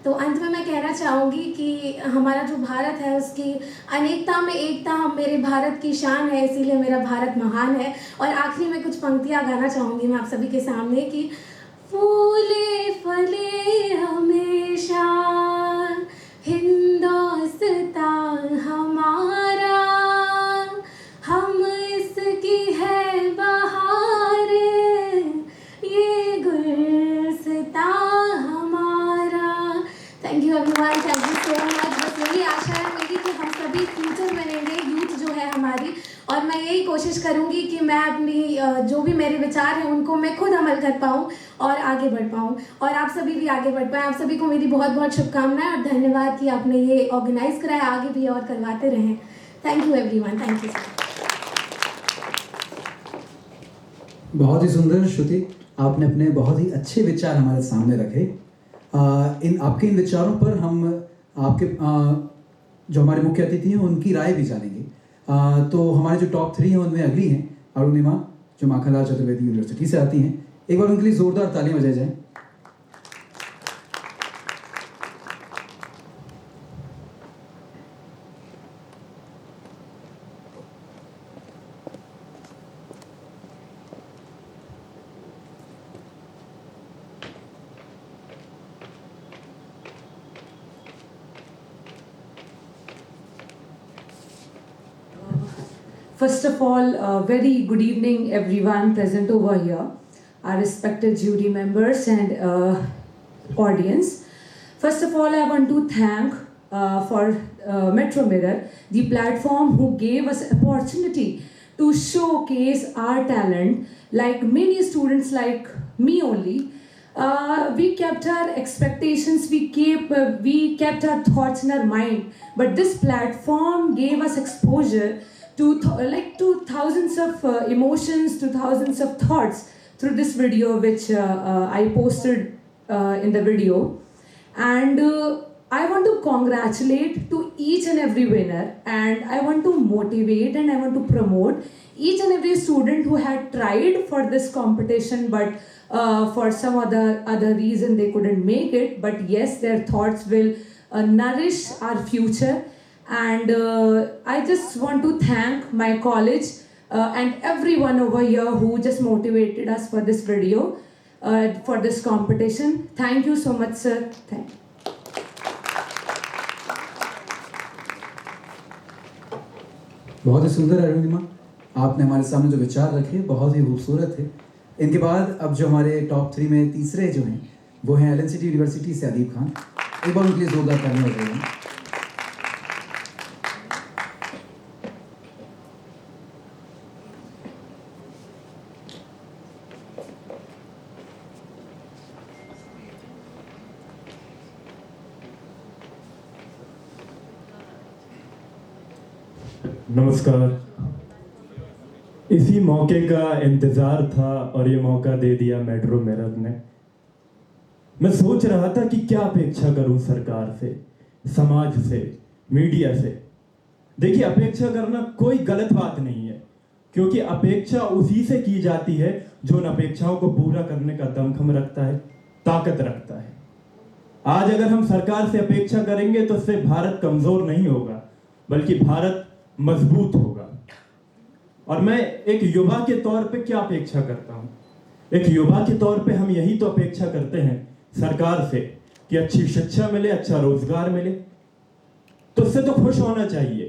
तो अंत में मैं कहना चाहूँगी कि हमारा जो भारत है उसकी अनेकता में एकता मेरे भारत की शान है, इसीलिए मेरा भारत महान है। और आखिरी में कुछ पंक्तियाँ गाना चाहूँगी मैं आप सभी के सामने कि फूले फले हमेशा हिंदुस्तान हमारा, हम इसकी है बहार, ये गुलसिता हमारा। Thank you everyone, thank you so much. बस यही आशा है मेरी कि हम सभी फ्यूचर बनेंगे, यूथ जो है हमारी, और मैं यही कोशिश करूंगी कि मैं अपनी जो भी मेरे विचार हैं उनको मैं खुद अमल कर पाऊँ और आगे बढ़ पाऊँ, और आप सभी भी आगे बढ़ पाएँ। आप सभी को मेरी बहुत बहुत शुभकामनाएं और धन्यवाद कि आपने ये ऑर्गेनाइज कराया, आगे भी और करवाते रहें। Thank you everyone, thank you. बहुत ही सुंदर श्रुति, आपने अपने बहुत ही अच्छे विचार हमारे सामने रखे। इन विचारों पर हम आपके जो हमारे मुख्य अतिथि हैं उनकी राय भी जानेंगे। तो हमारे जो टॉप 3 हैं उनमें अगली हैं अरुणिमा, जो माखनलाल चतुर्वेदी यूनिवर्सिटी से आती हैं। एक बार उनके लिए जोरदार तालियां बजाई जाएं। First of all, very good evening everyone present over here, our respected jury members and audience. First of all, I want to thank for Metro Mirror, the platform who gave us opportunity to showcase our talent, like many students like me only. We kept our expectations, we kept our thoughts in our mind, but this platform gave us exposure to thousands of emotions, to thousands of thoughts through this video which I posted in the video. And I want to congratulate to each and every winner, and I want to motivate and I want to promote each and every student who had tried for this competition, but for some other reason they couldn't make it. But yes, their thoughts will nourish our future. And I just want to thank my college and everyone over here who just motivated us for this video, for this competition. Thank you so much, sir. Thank you. बहुत ही सुंदर है अरुणिमा, आपने हमारे सामने जो विचार रखे बहुत ही खूबसूरत है। इनके बाद अब जो हमारे टॉप 3 में तीसरे जो हैं वो हैं एलन सिटी यूनिवर्सिटी से अदीब खान। एक बार उनके लिए जोरदार तालियां हो जाएगी। नमस्कार। इसी मौके का इंतज़ार था और ये मौका दे दिया मेट्रो मेरठ ने। मैं सोच रहा था कि क्या अपेक्षा करूं सरकार से, समाज से, मीडिया से। देखिए, अपेक्षा करना कोई गलत बात नहीं है, क्योंकि अपेक्षा उसी से की जाती है जो उन अपेक्षाओं को पूरा करने का दमखम रखता है, ताकत रखता है। आज अगर हम सरकार से अपेक्षा करेंगे तो इससे भारत कमज़ोर नहीं होगा, बल्कि भारत मजबूत होगा। और मैं एक युवा के तौर पे क्या अपेक्षा करता हूं? एक युवा के तौर पे हम यही तो अपेक्षा करते हैं सरकार से कि अच्छी शिक्षा मिले, अच्छा रोजगार मिले। तो उससे तो खुश होना चाहिए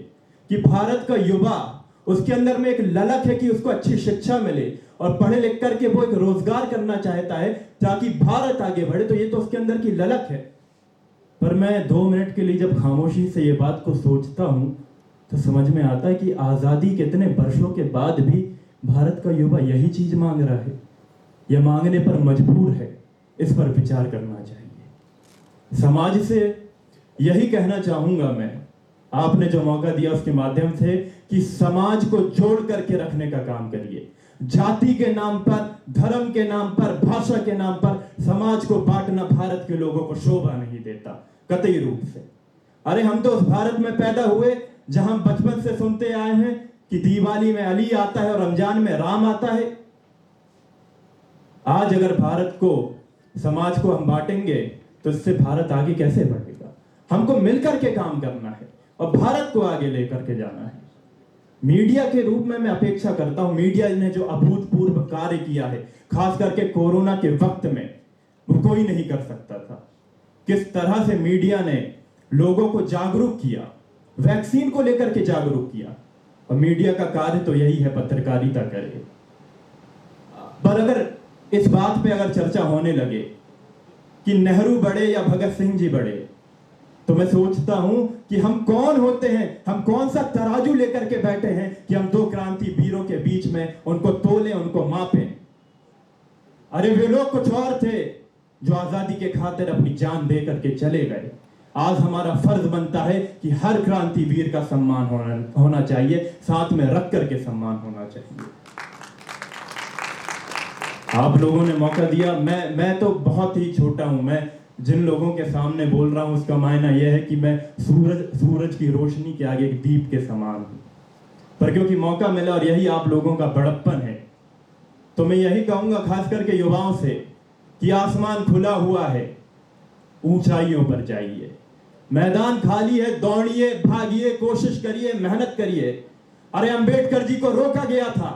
कि भारत का युवा, उसके अंदर में एक ललक है कि उसको अच्छी शिक्षा मिले और पढ़े लिख करके वो एक रोजगार करना चाहता है ताकि भारत आगे बढ़े। तो ये तो उसके अंदर की ललक है। पर मैं 2 मिनट के लिए जब खामोशी से ये बात को सोचता हूं तो समझ में आता है कि आज़ादी के इतने वर्षों के बाद भी भारत का युवा यही चीज मांग रहा है, यह मांगने पर मजबूर है। इस पर विचार करना चाहिए। समाज से यही कहना चाहूंगा मैं, आपने जो मौका दिया उसके माध्यम से, कि समाज को जोड़ करके रखने का काम करिए। जाति के नाम पर, धर्म के नाम पर, भाषा के नाम पर समाज को बांटना भारत के लोगों को शोभा नहीं देता, कतई रूप से। अरे हम तो उस भारत में पैदा हुए जहां बचपन से सुनते आए हैं कि दिवाली में अली आता है और रमजान में राम आता है। आज अगर भारत को, समाज को हम बांटेंगे तो इससे भारत आगे कैसे बढ़ेगा? हमको मिलकर के काम करना है और भारत को आगे लेकर के जाना है। मीडिया के रूप में मैं अपेक्षा करता हूं, मीडिया ने जो अभूतपूर्व कार्य किया है, खास करके कोरोना के वक्त में, वो कोई नहीं कर सकता था। किस तरह से मीडिया ने लोगों को जागरूक किया, वैक्सीन को लेकर के जागरूक किया। और मीडिया का कार्य तो यही है, पत्रकारिता करे। पर अगर इस बात पे अगर चर्चा होने लगे कि नेहरू बड़े या भगत सिंह जी बड़े, तो मैं सोचता हूं कि हम कौन होते हैं, हम कौन सा तराजू लेकर के बैठे हैं कि हम 2 क्रांति वीरों के बीच में उनको तोलें, उनको मापें। अरे वे लोग कुछ और थे जो आजादी के खातिर अपनी जान दे करके चले गए। आज हमारा फर्ज बनता है कि हर क्रांति वीर का सम्मान होना चाहिए, साथ में रख करके सम्मान होना चाहिए। आप लोगों ने मौका दिया। मैं तो बहुत ही छोटा हूं। मैं जिन लोगों के सामने बोल रहा हूं उसका मायना यह है कि मैं सूरज की रोशनी के आगे एक दीप के समान हूं। पर क्योंकि मौका मिला और यही आप लोगों का बड़प्पन है, तो मैं यही कहूंगा खास करके युवाओं से कि आसमान खुला हुआ है, ऊंचाइयों पर जाइए। मैदान खाली है, दौड़िए, भागिए, कोशिश करिए, मेहनत करिए। अरे अंबेडकर जी को रोका गया था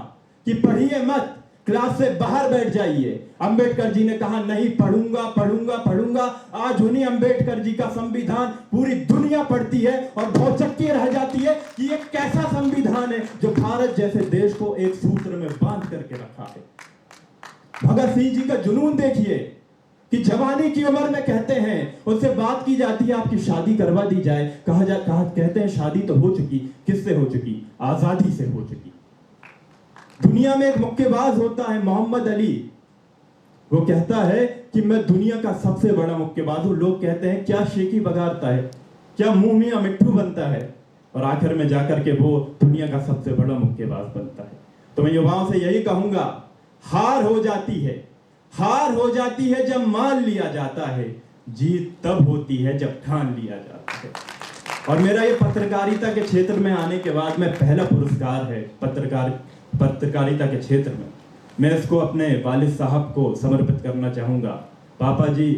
कि पढ़िए मत, क्लास से बाहर बैठ जाइए। अंबेडकर जी ने कहा नहीं, पढ़ूंगा पढ़ूंगा पढ़ूंगा। आज उन्हीं अंबेडकर जी का संविधान पूरी दुनिया पढ़ती है और भौचक्की रह जाती है कि ये कैसा संविधान है जो भारत जैसे देश को एक सूत्र में बांध करके रखा है। भगत सिंह जी का जुनून देखिए कि जवानी की उम्र में कहते हैं, उससे बात की जाती है आपकी शादी करवा दी जाए, कहते हैं शादी तो हो चुकी। किससे हो चुकी? आजादी से हो चुकी। दुनिया में एक मुक्केबाज होता है मोहम्मद अली, वो कहता है कि मैं दुनिया का सबसे बड़ा मुक्केबाज हूं। लोग कहते हैं क्या शेकी बगाड़ता है, क्या मुंह मियां मिट्ठू बनता है, और आखिर में जाकर के वो दुनिया का सबसे बड़ा मुक्केबाज बनता है। तो मैं युवाओं से यही कहूंगा, हार हो जाती है जब मान लिया जाता है, जीत तब होती है जब ठान लिया जाता है। और मेरा ये पत्रकारिता के क्षेत्र में आने के बाद में पहला पुरस्कार है पत्रकारिता के क्षेत्र में। मैं इसको अपने वालिद साहब को समर्पित करना चाहूँगा। पापा जी,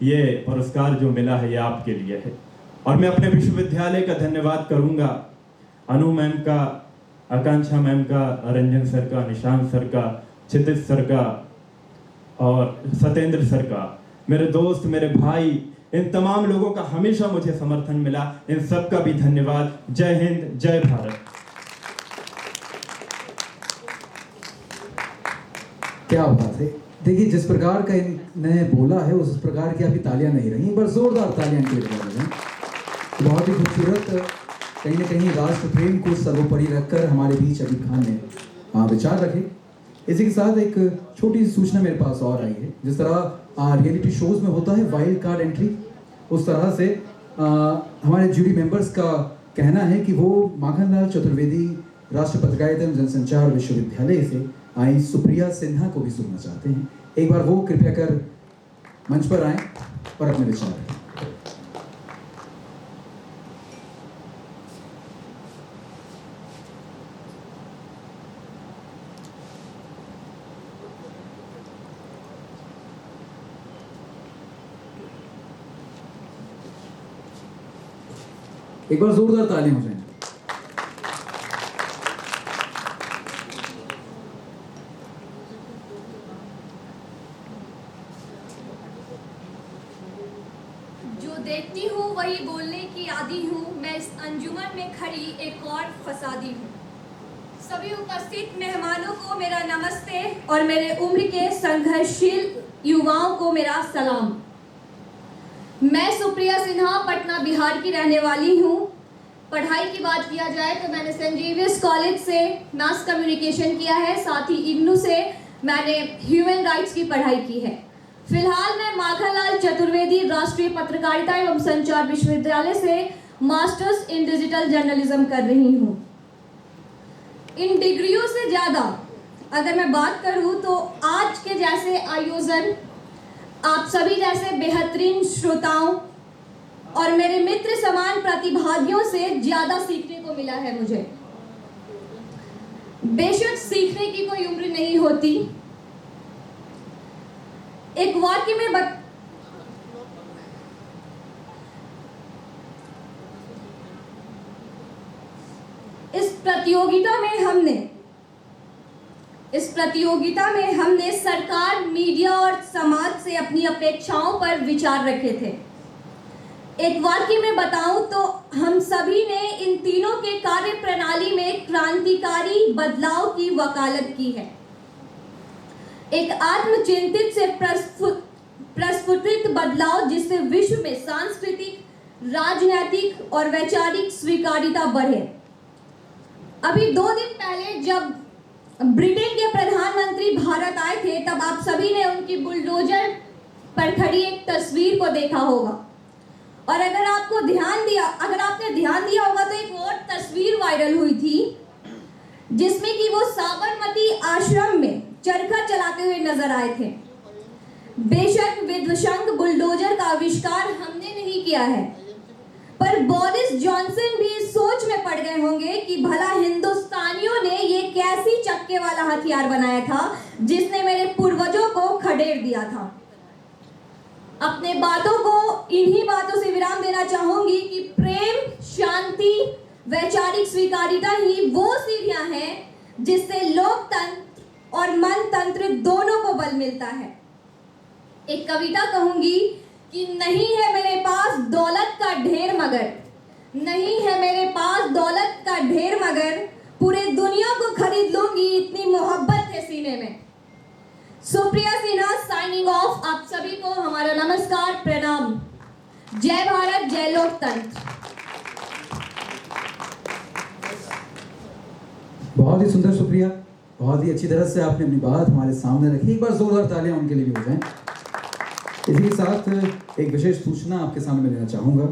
ये पुरस्कार जो मिला है ये आपके लिए है। और मैं अपने विश्वविद्यालय का धन्यवाद करूँगा, अनु मैम का, आकांक्षा मैम का, रंजन सर का, निशांत सर का, क्षितिज सर का और सत्येंद्र सर का, मेरे दोस्त, मेरे भाई, इन तमाम लोगों का हमेशा मुझे समर्थन मिला। इन सब का भी धन्यवाद। जय हिंद, जय भारत। क्या बात है। देखिए, जिस प्रकार का इन्होंने बोला है उस प्रकार की अभी तालियां नहीं रही, पर जोरदार तालियां इनके लिए बजा रहे हैं। बहुत ही खूबसूरत, कहीं ना कहीं राष्ट्र प्रेम को सर्वोपरि रखकर हमारे बीच अदीब खान ने विचार रखे। इसी के साथ एक छोटी सी सूचना मेरे पास और आई है। जिस तरह रियलिटी शोज में होता है वाइल्ड कार्ड एंट्री, उस तरह से हमारे जूरी मेंबर्स का कहना है कि वो माखनलाल चतुर्वेदी राष्ट्रीय पत्रकारिता एवं जनसंचार विश्वविद्यालय से आई सुप्रिया सिन्हा को भी सुनना चाहते हैं। एक बार वो कृपया कर मंच पर आएं और अपने विचार रखें। एक बार जोरदार तालियां हो जाएं। जो देखती हूँ वही बोलने की आदी हूँ, मैं इस अंजुमन में खड़ी एक और फसादी हूँ। सभी उपस्थित मेहमानों को मेरा नमस्ते और मेरे उम्र के संघर्षशील युवाओं को मेरा सलाम। मैं सुप्रिया सिन्हा पटना बिहार की रहने वाली हूँ। पढ़ाई की बात किया जाए तो मैंने सेंट जेवियर्स कॉलेज से मास कम्युनिकेशन किया है, साथ ही इग्नू से मैंने ह्यूमन राइट्स की पढ़ाई की है। फिलहाल मैं माखनलाल चतुर्वेदी राष्ट्रीय पत्रकारिता एवं संचार विश्वविद्यालय से मास्टर्स इन डिजिटल जर्नलिज्म कर रही हूँ। इन डिग्रियों से ज़्यादा अगर मैं बात करूँ तो आज के जैसे आयोजन, आप सभी जैसे बेहतरीन श्रोताओं और मेरे मित्र समान प्रतिभागियों से ज़्यादा सीखने को मिला है मुझे। बेशक सीखने की कोई उम्र नहीं होती। एक वाक्य में इस प्रतियोगिता में हमने सरकार, मीडिया और समाज से अपनी अपेक्षाओं पर विचार रखे थे। एक वाक्य में बताऊं तो हम सभी ने इन तीनों के कार्य प्रणाली में क्रांतिकारी बदलाव की वकालत की है। एक आत्मचिंतित से प्रस्फुटित बदलाव जिससे विश्व में सांस्कृतिक, राजनीतिक और वैचारिक स्वीकार्यता बढ़े। अभी 2 दिन पहले जब ब्रिटेन के प्रधानमंत्री भारत आए थे तब आप सभी ने उनकी बुलडोजर पर खड़ी एक तस्वीर को देखा होगा। और अगर आपने ध्यान दिया होगा तो एक और तस्वीर वायरल हुई थी जिसमें कि वो साबरमती आश्रम में चरखा चलाते हुए नजर आए थे। बेशक विध्वंसक बुलडोजर का आविष्कार हमने नहीं किया है, पर बोरिस जॉनसन भी इस सोच में पड़ गए होंगे कि भला हिंदुस्तानियों ने ये कैसी चक्के वाला हथियार बनाया था जिसने मेरे पूर्वजों को खदेड़ दिया था। अपने बातों को इन्हीं बातों से विराम देना चाहूंगी कि प्रेम, शांति, वैचारिक स्वीकार्यता ही वो सीढ़ियां हैं जिससे लोकतंत्र और मनतंत्र दोनों को बल मिलता है। एक कविता कहूंगी कि नहीं है मेरे पास दौलत का ढेर मगर, नहीं है मेरे पास दौलत का ढेर मगर, पूरे दुनिया को खरीद लूंगी इतनी मोहब्बत है सीने में। Supriya Sinha signing off. आप सभी को हमारा नमस्कार, प्रणाम। जय भारत, जय लोकतंत्र। बहुत ही सुंदर सुप्रिया, बहुत ही अच्छी तरह से आपने अपनी बात हमारे सामने रखी। एक बार जोरदार तालियां उनके लिए भी हो जाएं। इसी के साथ एक विशेष सूचना आपके सामने मैं देना चाहूँगा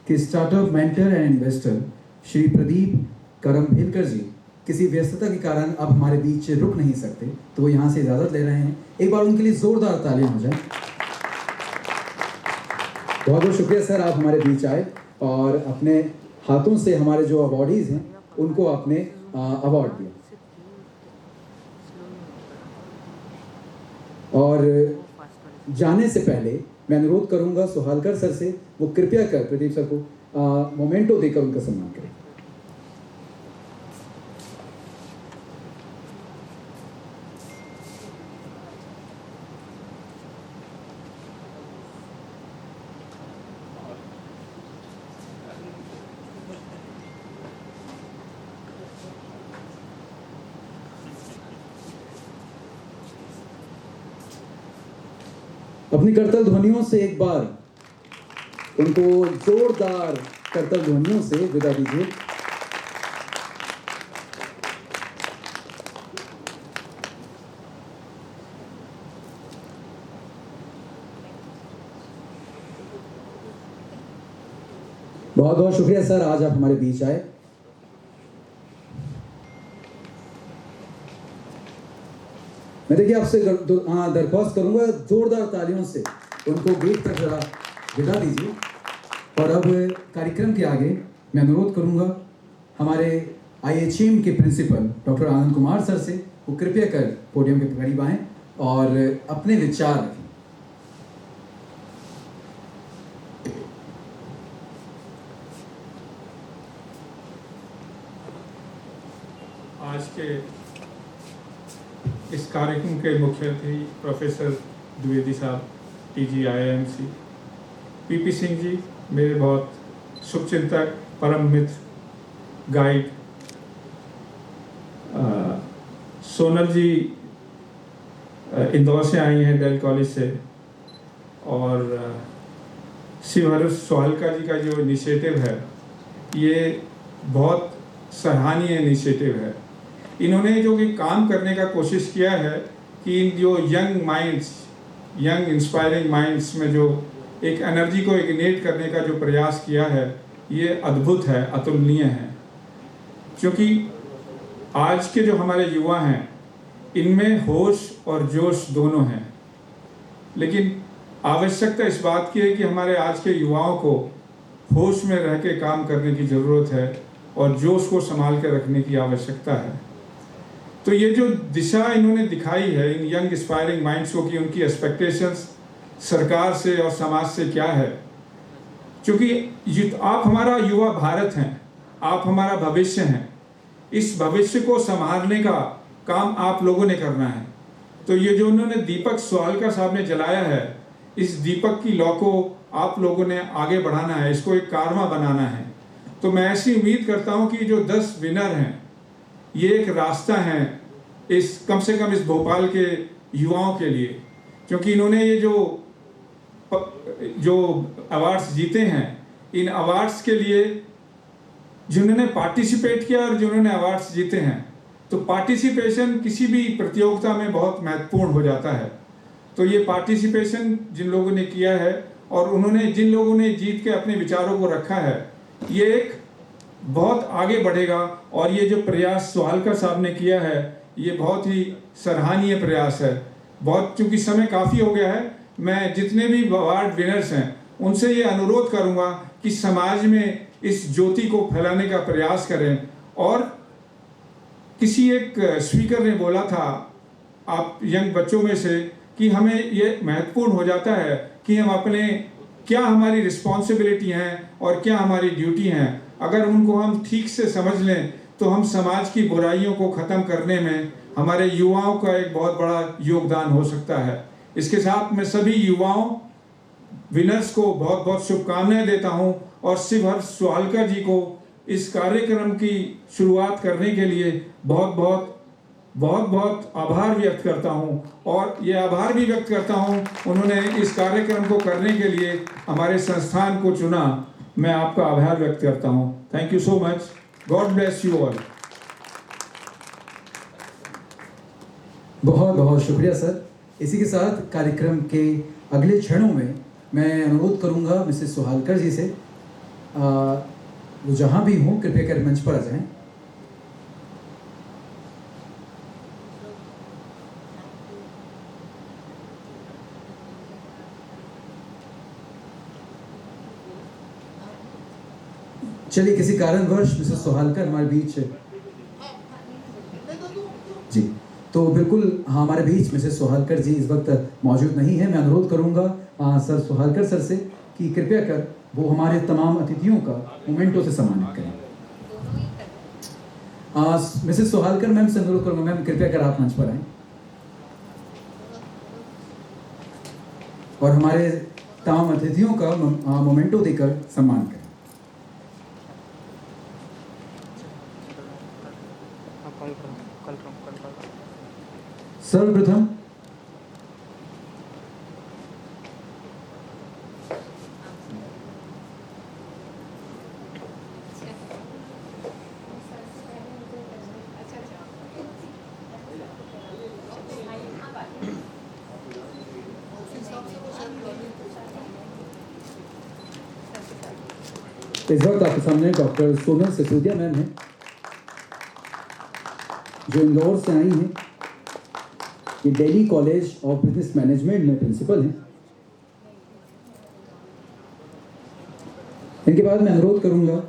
कि startup mentor and investor Shri Pradeep Karambelkar ji किसी व्यस्तता के कारण अब हमारे बीच रुक नहीं सकते, तो वो यहाँ से इजाज़त ले रहे हैं। एक बार उनके लिए जोरदार तालियां हो जाए। बहुत बहुत शुक्रिया सर, आप हमारे बीच आए और अपने हाथों से हमारे जो अवॉर्डीज हैं उनको आपने अवार्ड दिया। और जाने से पहले मैं अनुरोध करूंगा सुहालकर सर से, वो कृपया कर प्रदीप सर को मोमेंटो देकर उनका सम्मान करें। अपनी करतल ध्वनियों से एक बार उनको जोरदार करतल ध्वनियों से विदा दीजिए। बहुत बहुत शुक्रिया सर, आज आप हमारे बीच आए। मैं देखिए आपसे दरख्वास्त करूंगा, जोरदार तालियों से उनको गेट तक जरा विदा दीजिए। और अब कार्यक्रम के आगे मैं अनुरोध करूंगा हमारे IHM के principal doctor Anand Kumar sir से, वो कृपया कर पोडियम के करीब आएं और अपने विचार रखें। आज के इस कार्यक्रम के मुख्य अतिथि प्रोफेसर द्विवेदी साहब, TG IIMC, PP Singh ji, मेरे बहुत शुभचिंतक, परम मित्र, गाइड, सोनल जी इंदौर से आई हैं, डेल कॉलेज से, और शिवहर सोहलका जी का जो इनिशिएटिव है ये बहुत सराहनीय इनिशिएटिव है। इन्होंने जो कि काम करने का कोशिश किया है कि इन जो young minds, young inspiring minds में जो एक एनर्जी को इग्नाइट करने का जो प्रयास किया है, ये अद्भुत है, अतुलनीय है। क्योंकि आज के जो हमारे युवा हैं इनमें होश और जोश दोनों हैं, लेकिन आवश्यकता इस बात की है कि हमारे आज के युवाओं को होश में रह के काम करने की ज़रूरत है और जोश को संभाल के रखने की आवश्यकता है। तो ये जो दिशा इन्होंने दिखाई है इन यंग एस्पायरिंग माइंड्स को कि उनकी एक्सपेक्टेशंस सरकार से और समाज से क्या है, क्योंकि आप हमारा युवा भारत हैं, आप हमारा भविष्य हैं, इस भविष्य को संभालने का काम आप लोगों ने करना है। तो ये जो उन्होंने दीपक सोहलकर साहब ने जलाया है, इस दीपक की लौ को आप लोगों ने आगे बढ़ाना है, इसको एक कारवा बनाना है। तो मैं ऐसी उम्मीद करता हूँ कि जो 10 विनर हैं ये एक रास्ता है इस, कम से कम इस भोपाल के युवाओं के लिए, क्योंकि इन्होंने ये जो अवार्ड्स जीते हैं, इन अवार्ड्स के लिए जिन्होंने पार्टिसिपेट किया और जिन्होंने अवार्ड्स जीते हैं, तो पार्टिसिपेशन किसी भी प्रतियोगिता में बहुत महत्वपूर्ण हो जाता है। तो ये पार्टिसिपेशन जिन लोगों ने किया है और उन्होंने जिन लोगों ने जीत के अपने विचारों को रखा है, ये एक बहुत आगे बढ़ेगा। और ये जो प्रयास सोहलकर साहब ने किया है ये बहुत ही सराहनीय प्रयास है। बहुत, चूँकि समय काफ़ी हो गया है, मैं जितने भी अवार्ड विनर्स हैं उनसे ये अनुरोध करूँगा कि समाज में इस ज्योति को फैलाने का प्रयास करें। और किसी एक स्पीकर ने बोला था आप यंग बच्चों में से कि हमें ये महत्वपूर्ण हो जाता है कि हम अपने क्या हमारी रिस्पॉन्सिबिलिटी हैं और क्या हमारी ड्यूटी हैं, अगर उनको हम ठीक से समझ लें तो हम समाज की बुराइयों को ख़त्म करने में हमारे युवाओं का एक बहुत बड़ा योगदान हो सकता है। इसके साथ मैं सभी युवाओं विनर्स को बहुत बहुत शुभकामनाएं देता हूं और शिवहर सोहलकर जी को इस कार्यक्रम की शुरुआत करने के लिए बहुत बहुत आभार व्यक्त करता हूं। और ये आभार भी व्यक्त करता हूं उन्होंने इस कार्यक्रम को करने के लिए हमारे संस्थान को चुना, मैं आपका आभार व्यक्त करता हूं। Thank you so much, God bless you all. बहुत बहुत शुक्रिया सर। इसी के साथ कार्यक्रम के अगले क्षणों में मैं अनुरोध करूंगा मिसेस सोहलकर जी से, वो जहां भी हों कृपया कर मंच पर आ जाएं। चलिए किसी कारणवश मिसेस सोहालकर हमारे बीच जी, तो बिल्कुल हमारे बीच मिसेस सोहालकर जी इस वक्त मौजूद नहीं है। मैं अनुरोध करूंगा सर सोहालकर सर से कि कृपया कर वो हमारे तमाम अतिथियों का मोमेंटो से सम्मानित करें। मिसेस सोहालकर मैम से अनुरोध करूंगा, मैम कृपया कर आप मंच पर आएं और हमारे तमाम अतिथियों का मोमेंटो देकर सम्मान करें। सर्वप्रथम इस वक्त आपके सामने डॉक्टर सोनल सिसोदिया मैम हैं जो इंदौर से आई हैं। ये Delhi college of business management में प्रिंसिपल हैं। इनके बाद मैं अनुरोध करूंगा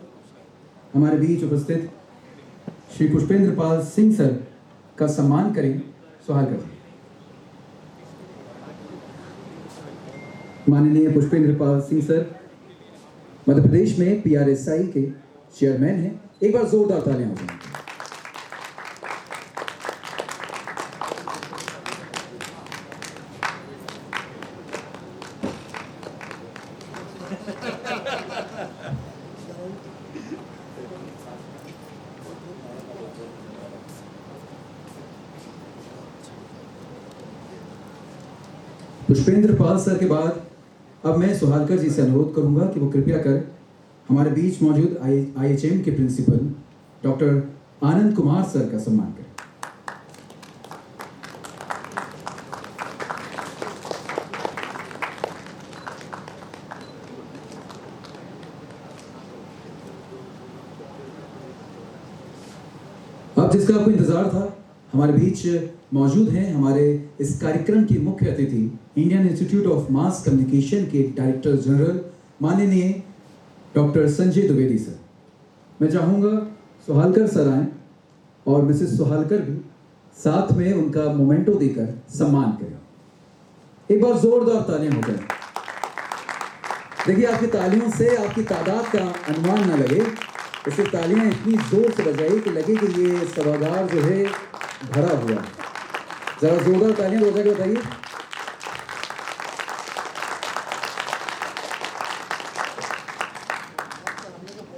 हमारे बीच उपस्थित श्री पुष्पेंद्र पाल सिंह सर का सम्मान करें। सोहालकर माननीय पुष्पेंद्र पाल सिंह सर मध्य प्रदेश में PRSI के चेयरमैन हैं। एक बार जोरदार तालियां हो जाएं। पुष्पेंद्र पाल सर के बाद अब मैं सोहालकर जी से अनुरोध करूंगा कि वो कृपया कर हमारे बीच मौजूद IHM के principal doctor Anand Kumar sir का सम्मान करें। अब जिसका आपको इंतजार था, हमारे बीच मौजूद हैं हमारे इस कार्यक्रम की मुख्य अतिथि Indian Institute of Mass Communication के डायरेक्टर जनरल माननीय डॉक्टर संजय द्विवेदी सर। मैं चाहूँगा सोहालकर सर आएं और मिसेस सोहालकर भी साथ में उनका मोमेंटो देकर सम्मान करें। एक बार जोरदार तालियां हो जाए। देखिए आपकी तालियों से आपकी तादाद का अनुमान न लगे, इसे तालियां इतनी जोर से बजाइए कि लगे कि ये सभागार जो है भरा हुआ है। जरा जोरदार तालियां हो जाएगा, बताइए।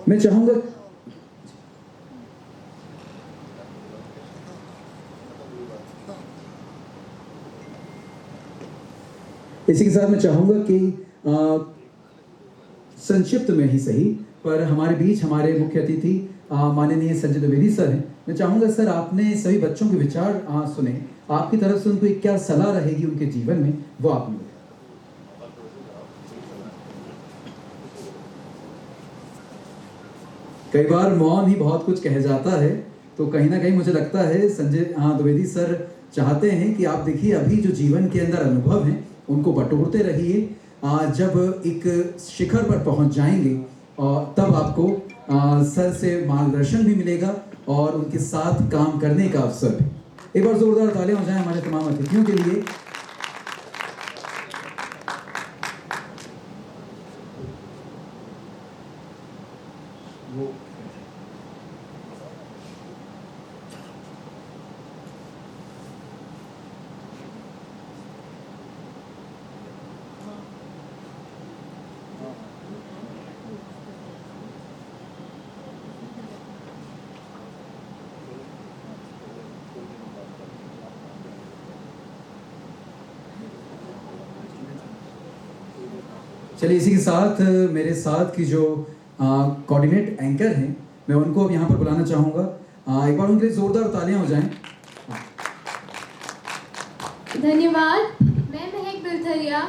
मैं चाहूंगा इसी के साथ मैं चाहूंगा कि संक्षिप्त में ही सही पर हमारे बीच हमारे मुख्य अतिथि माननीय संजय द्विवेदी सर हैं। मैं चाहूंगा सर आपने सभी बच्चों के विचार सुने, आपकी तरफ से उनको एक क्या सलाह रहेगी उनके जीवन में, वो आप बताएं। कई बार मौन ही बहुत कुछ कह जाता है, तो कहीं ना कहीं मुझे लगता है संजय द्विवेदी सर चाहते हैं कि आप देखिए अभी जो जीवन के अंदर अनुभव हैं उनको बटोरते रहिए। जब एक शिखर पर पहुंच जाएंगे और तब आपको सर से मार्गदर्शन भी मिलेगा और उनके साथ काम करने का अवसर भी। एक बार जोरदार तालियां हो जाएं हमारे तमाम अतिथियों के लिए। चलिए इसी के साथ मेरे साथ की जो कोऑर्डिनेट एंकर हैं मैं उनको अब यहाँ पर बुलाना चाहूँगा। एक बार उनके लिए जोरदार तालियां हो जाएं। धन्यवाद। मैं महक बिलथरिया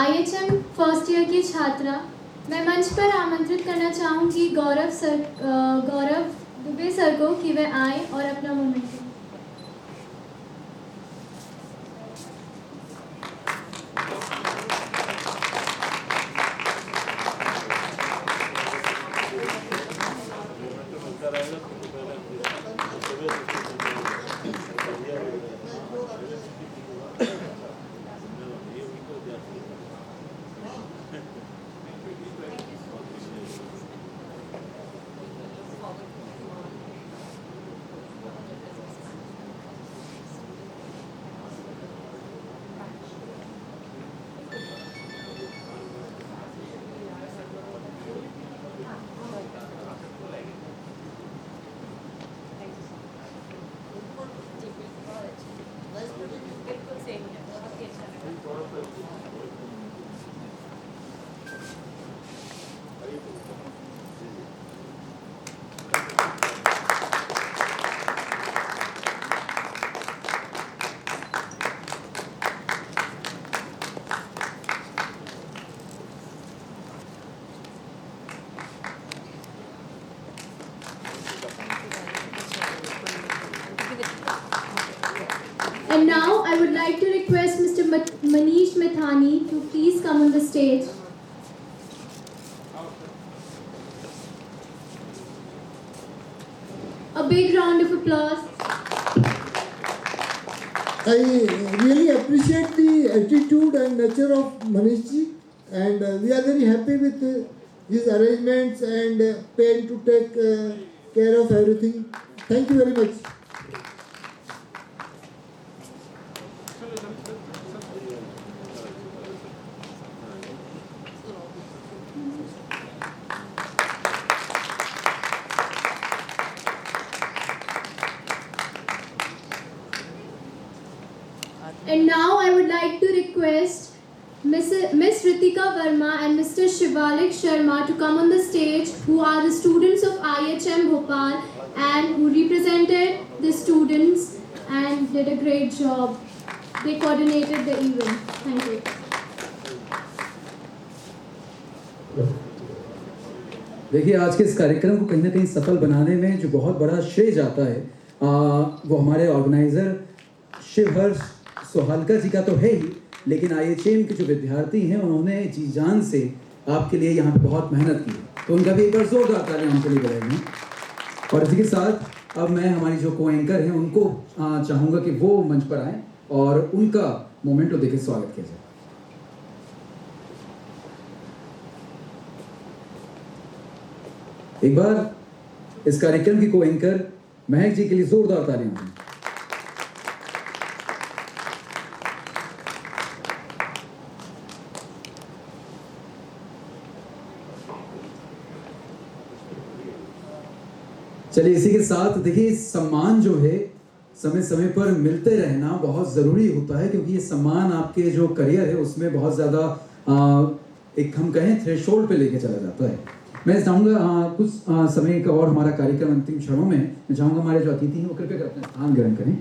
IHM फर्स्ट ईयर की छात्रा। मैं मंच पर आमंत्रित करना चाहूँगी गौरव दुबे सर को कि वे आए और अपना मोमेंट दें। And now I would like to request Mr. Manish Methani to please come on the stage. A big round of applause. I really appreciate the attitude and nature of Manish ji, and we are very happy with his arrangements and pain to take care of everything. Thank you very much. And now I would like to request Miss Ritika Verma and Mr. Shivalik Sharma to come on the stage, who are the students of IHM Bhopal and who represented the students and did a great job. They coordinated the event. Thank you. देखिए, आज के इस कार्यक्रम को कहीं ना कहीं सफल बनाने में जो बहुत बड़ा श्रेय जाता है वो हमारे ऑर्गेनाइजर शिवहर्ष सोहालका जी का तो है ही, लेकिन IHM के जो विद्यार्थी हैं उन्होंने जी जान से आपके लिए यहाँ पे बहुत मेहनत की है, तो उनका भी एक बार जोरदार तालियां उनके लिए बजाएंगे। और इसी के साथ अब मैं हमारी जो को एंकर हैं उनको चाहूँगा कि वो मंच पर आएँ और उनका मोमेंटो देके स्वागत किया जाए। एक बार इस कार्यक्रम की को एंकर महक जी के लिए जोरदार तालियां हों। चलिए, इसी के साथ देखिए, सम्मान जो है समय समय पर मिलते रहना बहुत ज़रूरी होता है, क्योंकि ये सम्मान आपके जो करियर है उसमें बहुत ज़्यादा एक हम कहें थ्रेशोल्ड पे लेके चला जाता है। मैं चाहूँगा कुछ समय का और हमारा कार्यक्रम अंतिम क्षणों में मैं चाहूँगा हमारे जो अतिथि हैं वो कृपया कर अपने स्थान ग्रहण करें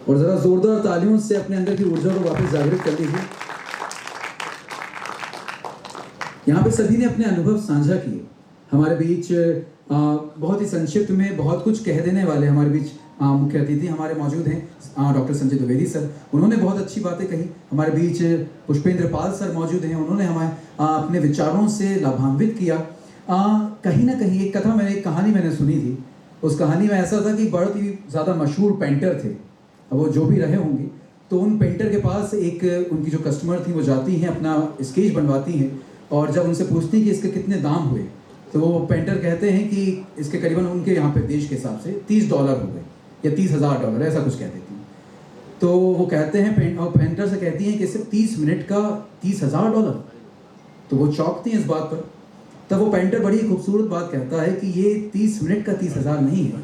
और ज़रा जोरदार तालियों से अपने अंदर की ऊर्जा को वापस जागृत कर लीजिए। यहाँ पे सभी ने अपने अनुभव साझा किए। हमारे बीच बहुत ही संक्षिप्त में बहुत कुछ कह देने वाले हमारे बीच मुख्य अतिथि हमारे मौजूद हैं डॉक्टर संजय द्विवेदी सर, उन्होंने बहुत अच्छी बातें कही। हमारे बीच पुष्पेंद्र पाल सर मौजूद हैं, उन्होंने हमें अपने विचारों से लाभान्वित किया। कहीं ना कहीं एक कथा एक कहानी मैंने सुनी थी, उस कहानी में ऐसा था कि बहुत ही ज़्यादा मशहूर पेंटर थे, अब वो जो भी रहे होंगे, तो उन पेंटर के पास एक उनकी जो कस्टमर थी वो जाती हैं, अपना स्केच बनवाती हैं और जब उनसे पूछती हैं कि इसके कितने दाम हुए, तो वो पेंटर कहते हैं कि इसके करीबन उनके यहाँ पे देश के हिसाब से $30 हो गए या $30,000 ऐसा कुछ कह देती हैं। तो वो कहते हैं पेंटर से कहती हैं कि सिर्फ 30 मिनट का $30,000। तो वो चौंकती हैं इस बात पर। तब वो पेंटर बड़ी खूबसूरत बात कहता है कि ये 30 मिनट का 30,000 नहीं है,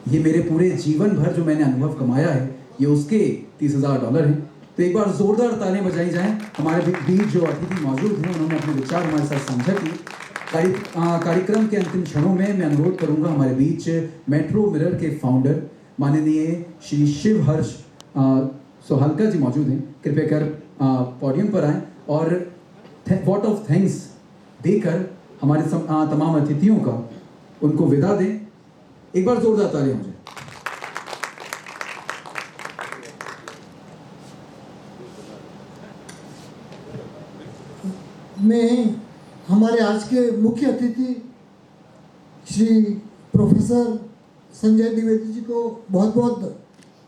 ये मेरे पूरे जीवन भर जो मैंने अनुभव कमाया है ये उसके $30,000 हैं। तो एक बार जोरदार तालियां बजाई जाएं। हमारे बीच जो अतिथि मौजूद हैं उन्होंने अपने विचार हमारे साथ साझा किए। कार्यक्रम के अंतिम क्षणों में मैं अनुरोध करूंगा, हमारे बीच मेट्रो मिरर के फाउंडर माननीय श्री शिवहर्ष सोहालका जी मौजूद हैं, कृपया कर पोडियम पर आएं और वोट ऑफ थैंक्स देकर हमारे तमाम अतिथियों का उनको विदा दें। एक बार जोरदार तालियां हो जाए। मैं हमारे आज के मुख्य अतिथि श्री प्रोफेसर संजय द्विवेदी जी को बहुत बहुत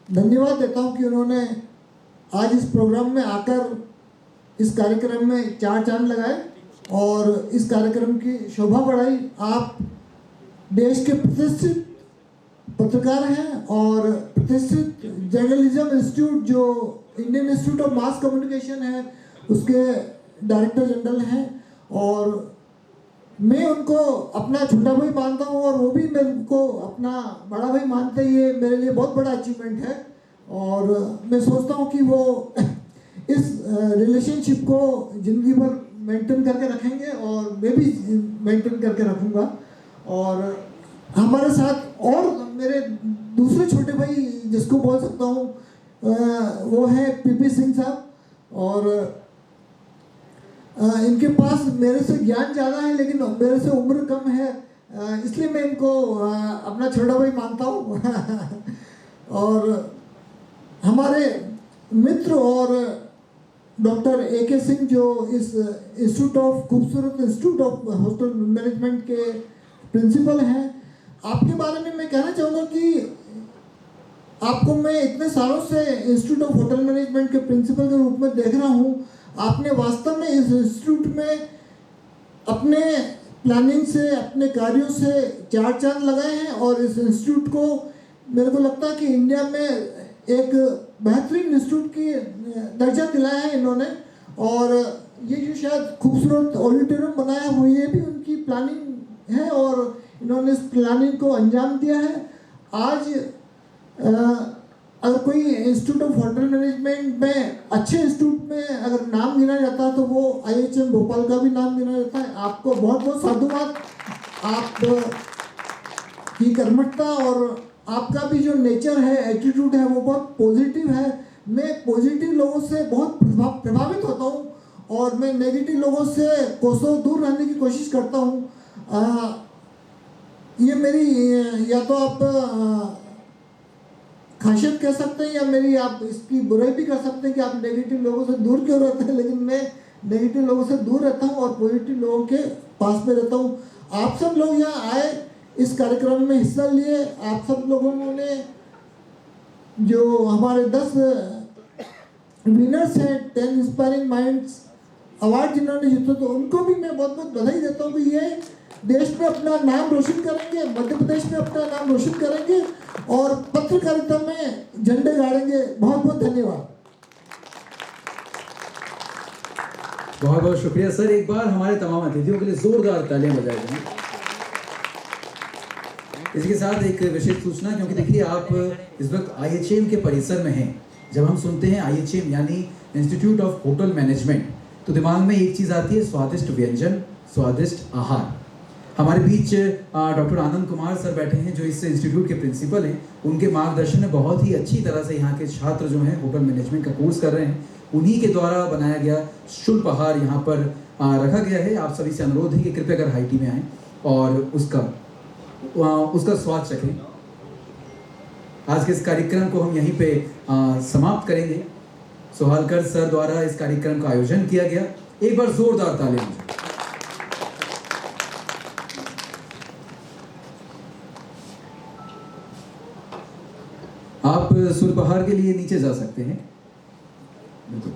धन्यवाद देता हूं कि उन्होंने आज इस प्रोग्राम में आकर इस कार्यक्रम में 4 चांद लगाए और इस कार्यक्रम की शोभा बढ़ाई। आप देश के प्रतिष्ठित पत्रकार हैं और प्रतिष्ठित जर्नलिज्म इंस्टीट्यूट जो Indian Institute of Mass communication है उसके डायरेक्टर जनरल हैं और मैं उनको अपना छोटा भाई मानता हूँ और वो भी मेरे को अपना बड़ा भाई मानते ही, ये मेरे लिए बहुत बड़ा अचीवमेंट है और मैं सोचता हूँ कि वो इस रिलेशनशिप को ज़िंदगी भर मेंटेन करके रखेंगे और मैं भी मेंटेन करके रखूँगा। और हमारे साथ और मेरे दूसरे छोटे भाई जिसको बोल सकता हूँ वो है पीपी सिंह साहब। और इनके पास मेरे से ज्ञान ज़्यादा है लेकिन मेरे से उम्र कम है, इसलिए मैं इनको अपना छोटा भाई मानता हूँ। और हमारे मित्र और डॉक्टर AK सिंह जो इस इंस्टीट्यूट ऑफ खूबसूरत इंस्टीट्यूट ऑफ होटल मैनेजमेंट के प्रिंसिपल हैं, आपके बारे में मैं कहना चाहूँगा कि आपको मैं इतने सालों से इंस्टीट्यूट ऑफ होटल मैनेजमेंट के प्रिंसिपल के रूप में देख रहा हूँ। आपने वास्तव में इस इंस्टीट्यूट में अपने प्लानिंग से, अपने कार्यों से चार चांद लगाए हैं और इस इंस्टीट्यूट को मेरे को लगता है कि इंडिया में एक बेहतरीन इंस्टीट्यूट की दर्जा दिलाया है इन्होंने। और ये जो शायद खूबसूरत ऑडिटोरियम बनाया हुआ ये भी उनकी प्लानिंग है और इन्होंने इस प्लानिंग को अंजाम दिया है। आज अगर कोई इंस्टीट्यूट ऑफ होटल मैनेजमेंट में अच्छे इंस्टीट्यूट में अगर नाम गिना जाता है तो वो IHM भोपाल का भी नाम गिना जाता है। आपको बहुत बहुत साधुवाद, आप की कर्मठता और आपका भी जो नेचर है, एटीट्यूड है वो बहुत पॉजिटिव है। मैं पॉजिटिव लोगों से बहुत प्रभावित होता हूँ और मैं नेगेटिव लोगों से कोसों दूर रहने की कोशिश करता हूँ। ये मेरी या तो आप खासियत कह सकते हैं या मेरी आप इसकी बुराई भी कर सकते हैं कि आप नेगेटिव लोगों से दूर क्यों रहते हैं, लेकिन मैं नेगेटिव लोगों से दूर रहता हूँ और पॉजिटिव लोगों के पास में रहता हूँ। आप सब लोग यहाँ आए, इस कार्यक्रम में हिस्सा लिए, आप सब लोगों ने जो हमारे 10 विनर्स हैं 10 इंस्पायरिंग माइंड्स अवार्ड जिन्होंने जीते तो उनको भी मैं बहुत बहुत बधाई देता हूँ कि ये देश में अपना नाम रोशन करेंगे, मध्य प्रदेश में अपना नाम रोशन करेंगे और पत्रकारिता में झंडे गाड़ेंगे। बहुत बहुत धन्यवाद। बहुत बहुत शुक्रिया सर। एक बार हमारे तमाम अतिथियों के लिए जोरदार तालियां बजाई जाएं। इसके साथ एक विशेष सूचना, क्योंकि देखिए आप इस वक्त IHM के परिसर में हैं। जब हम सुनते हैं IHM यानी इंस्टीट्यूट ऑफ होटल मैनेजमेंट तो दिमाग में एक चीज़ आती है, स्वादिष्ट व्यंजन, स्वादिष्ट आहार। हमारे बीच डॉक्टर आनंद कुमार सर बैठे हैं जो इस इंस्टीट्यूट के प्रिंसिपल हैं। उनके मार्गदर्शन में बहुत ही अच्छी तरह से यहाँ के छात्र जो हैं होटल मैनेजमेंट का कोर्स कर रहे हैं। उन्हीं के द्वारा बनाया गया शुल्क आहार यहाँ पर रखा गया है। आप सभी से अनुरोध है कि कृपया कर हाई टी में आएँ और उसका स्वाद चखें। आज के इस कार्यक्रम को हम यहीं पे समाप्त करेंगे। सोहालकर सर द्वारा इस कार्यक्रम का आयोजन किया गया। एक बार जोरदार तालियां। आप सुरपहार के लिए नीचे जा सकते हैं। बिल्कुल।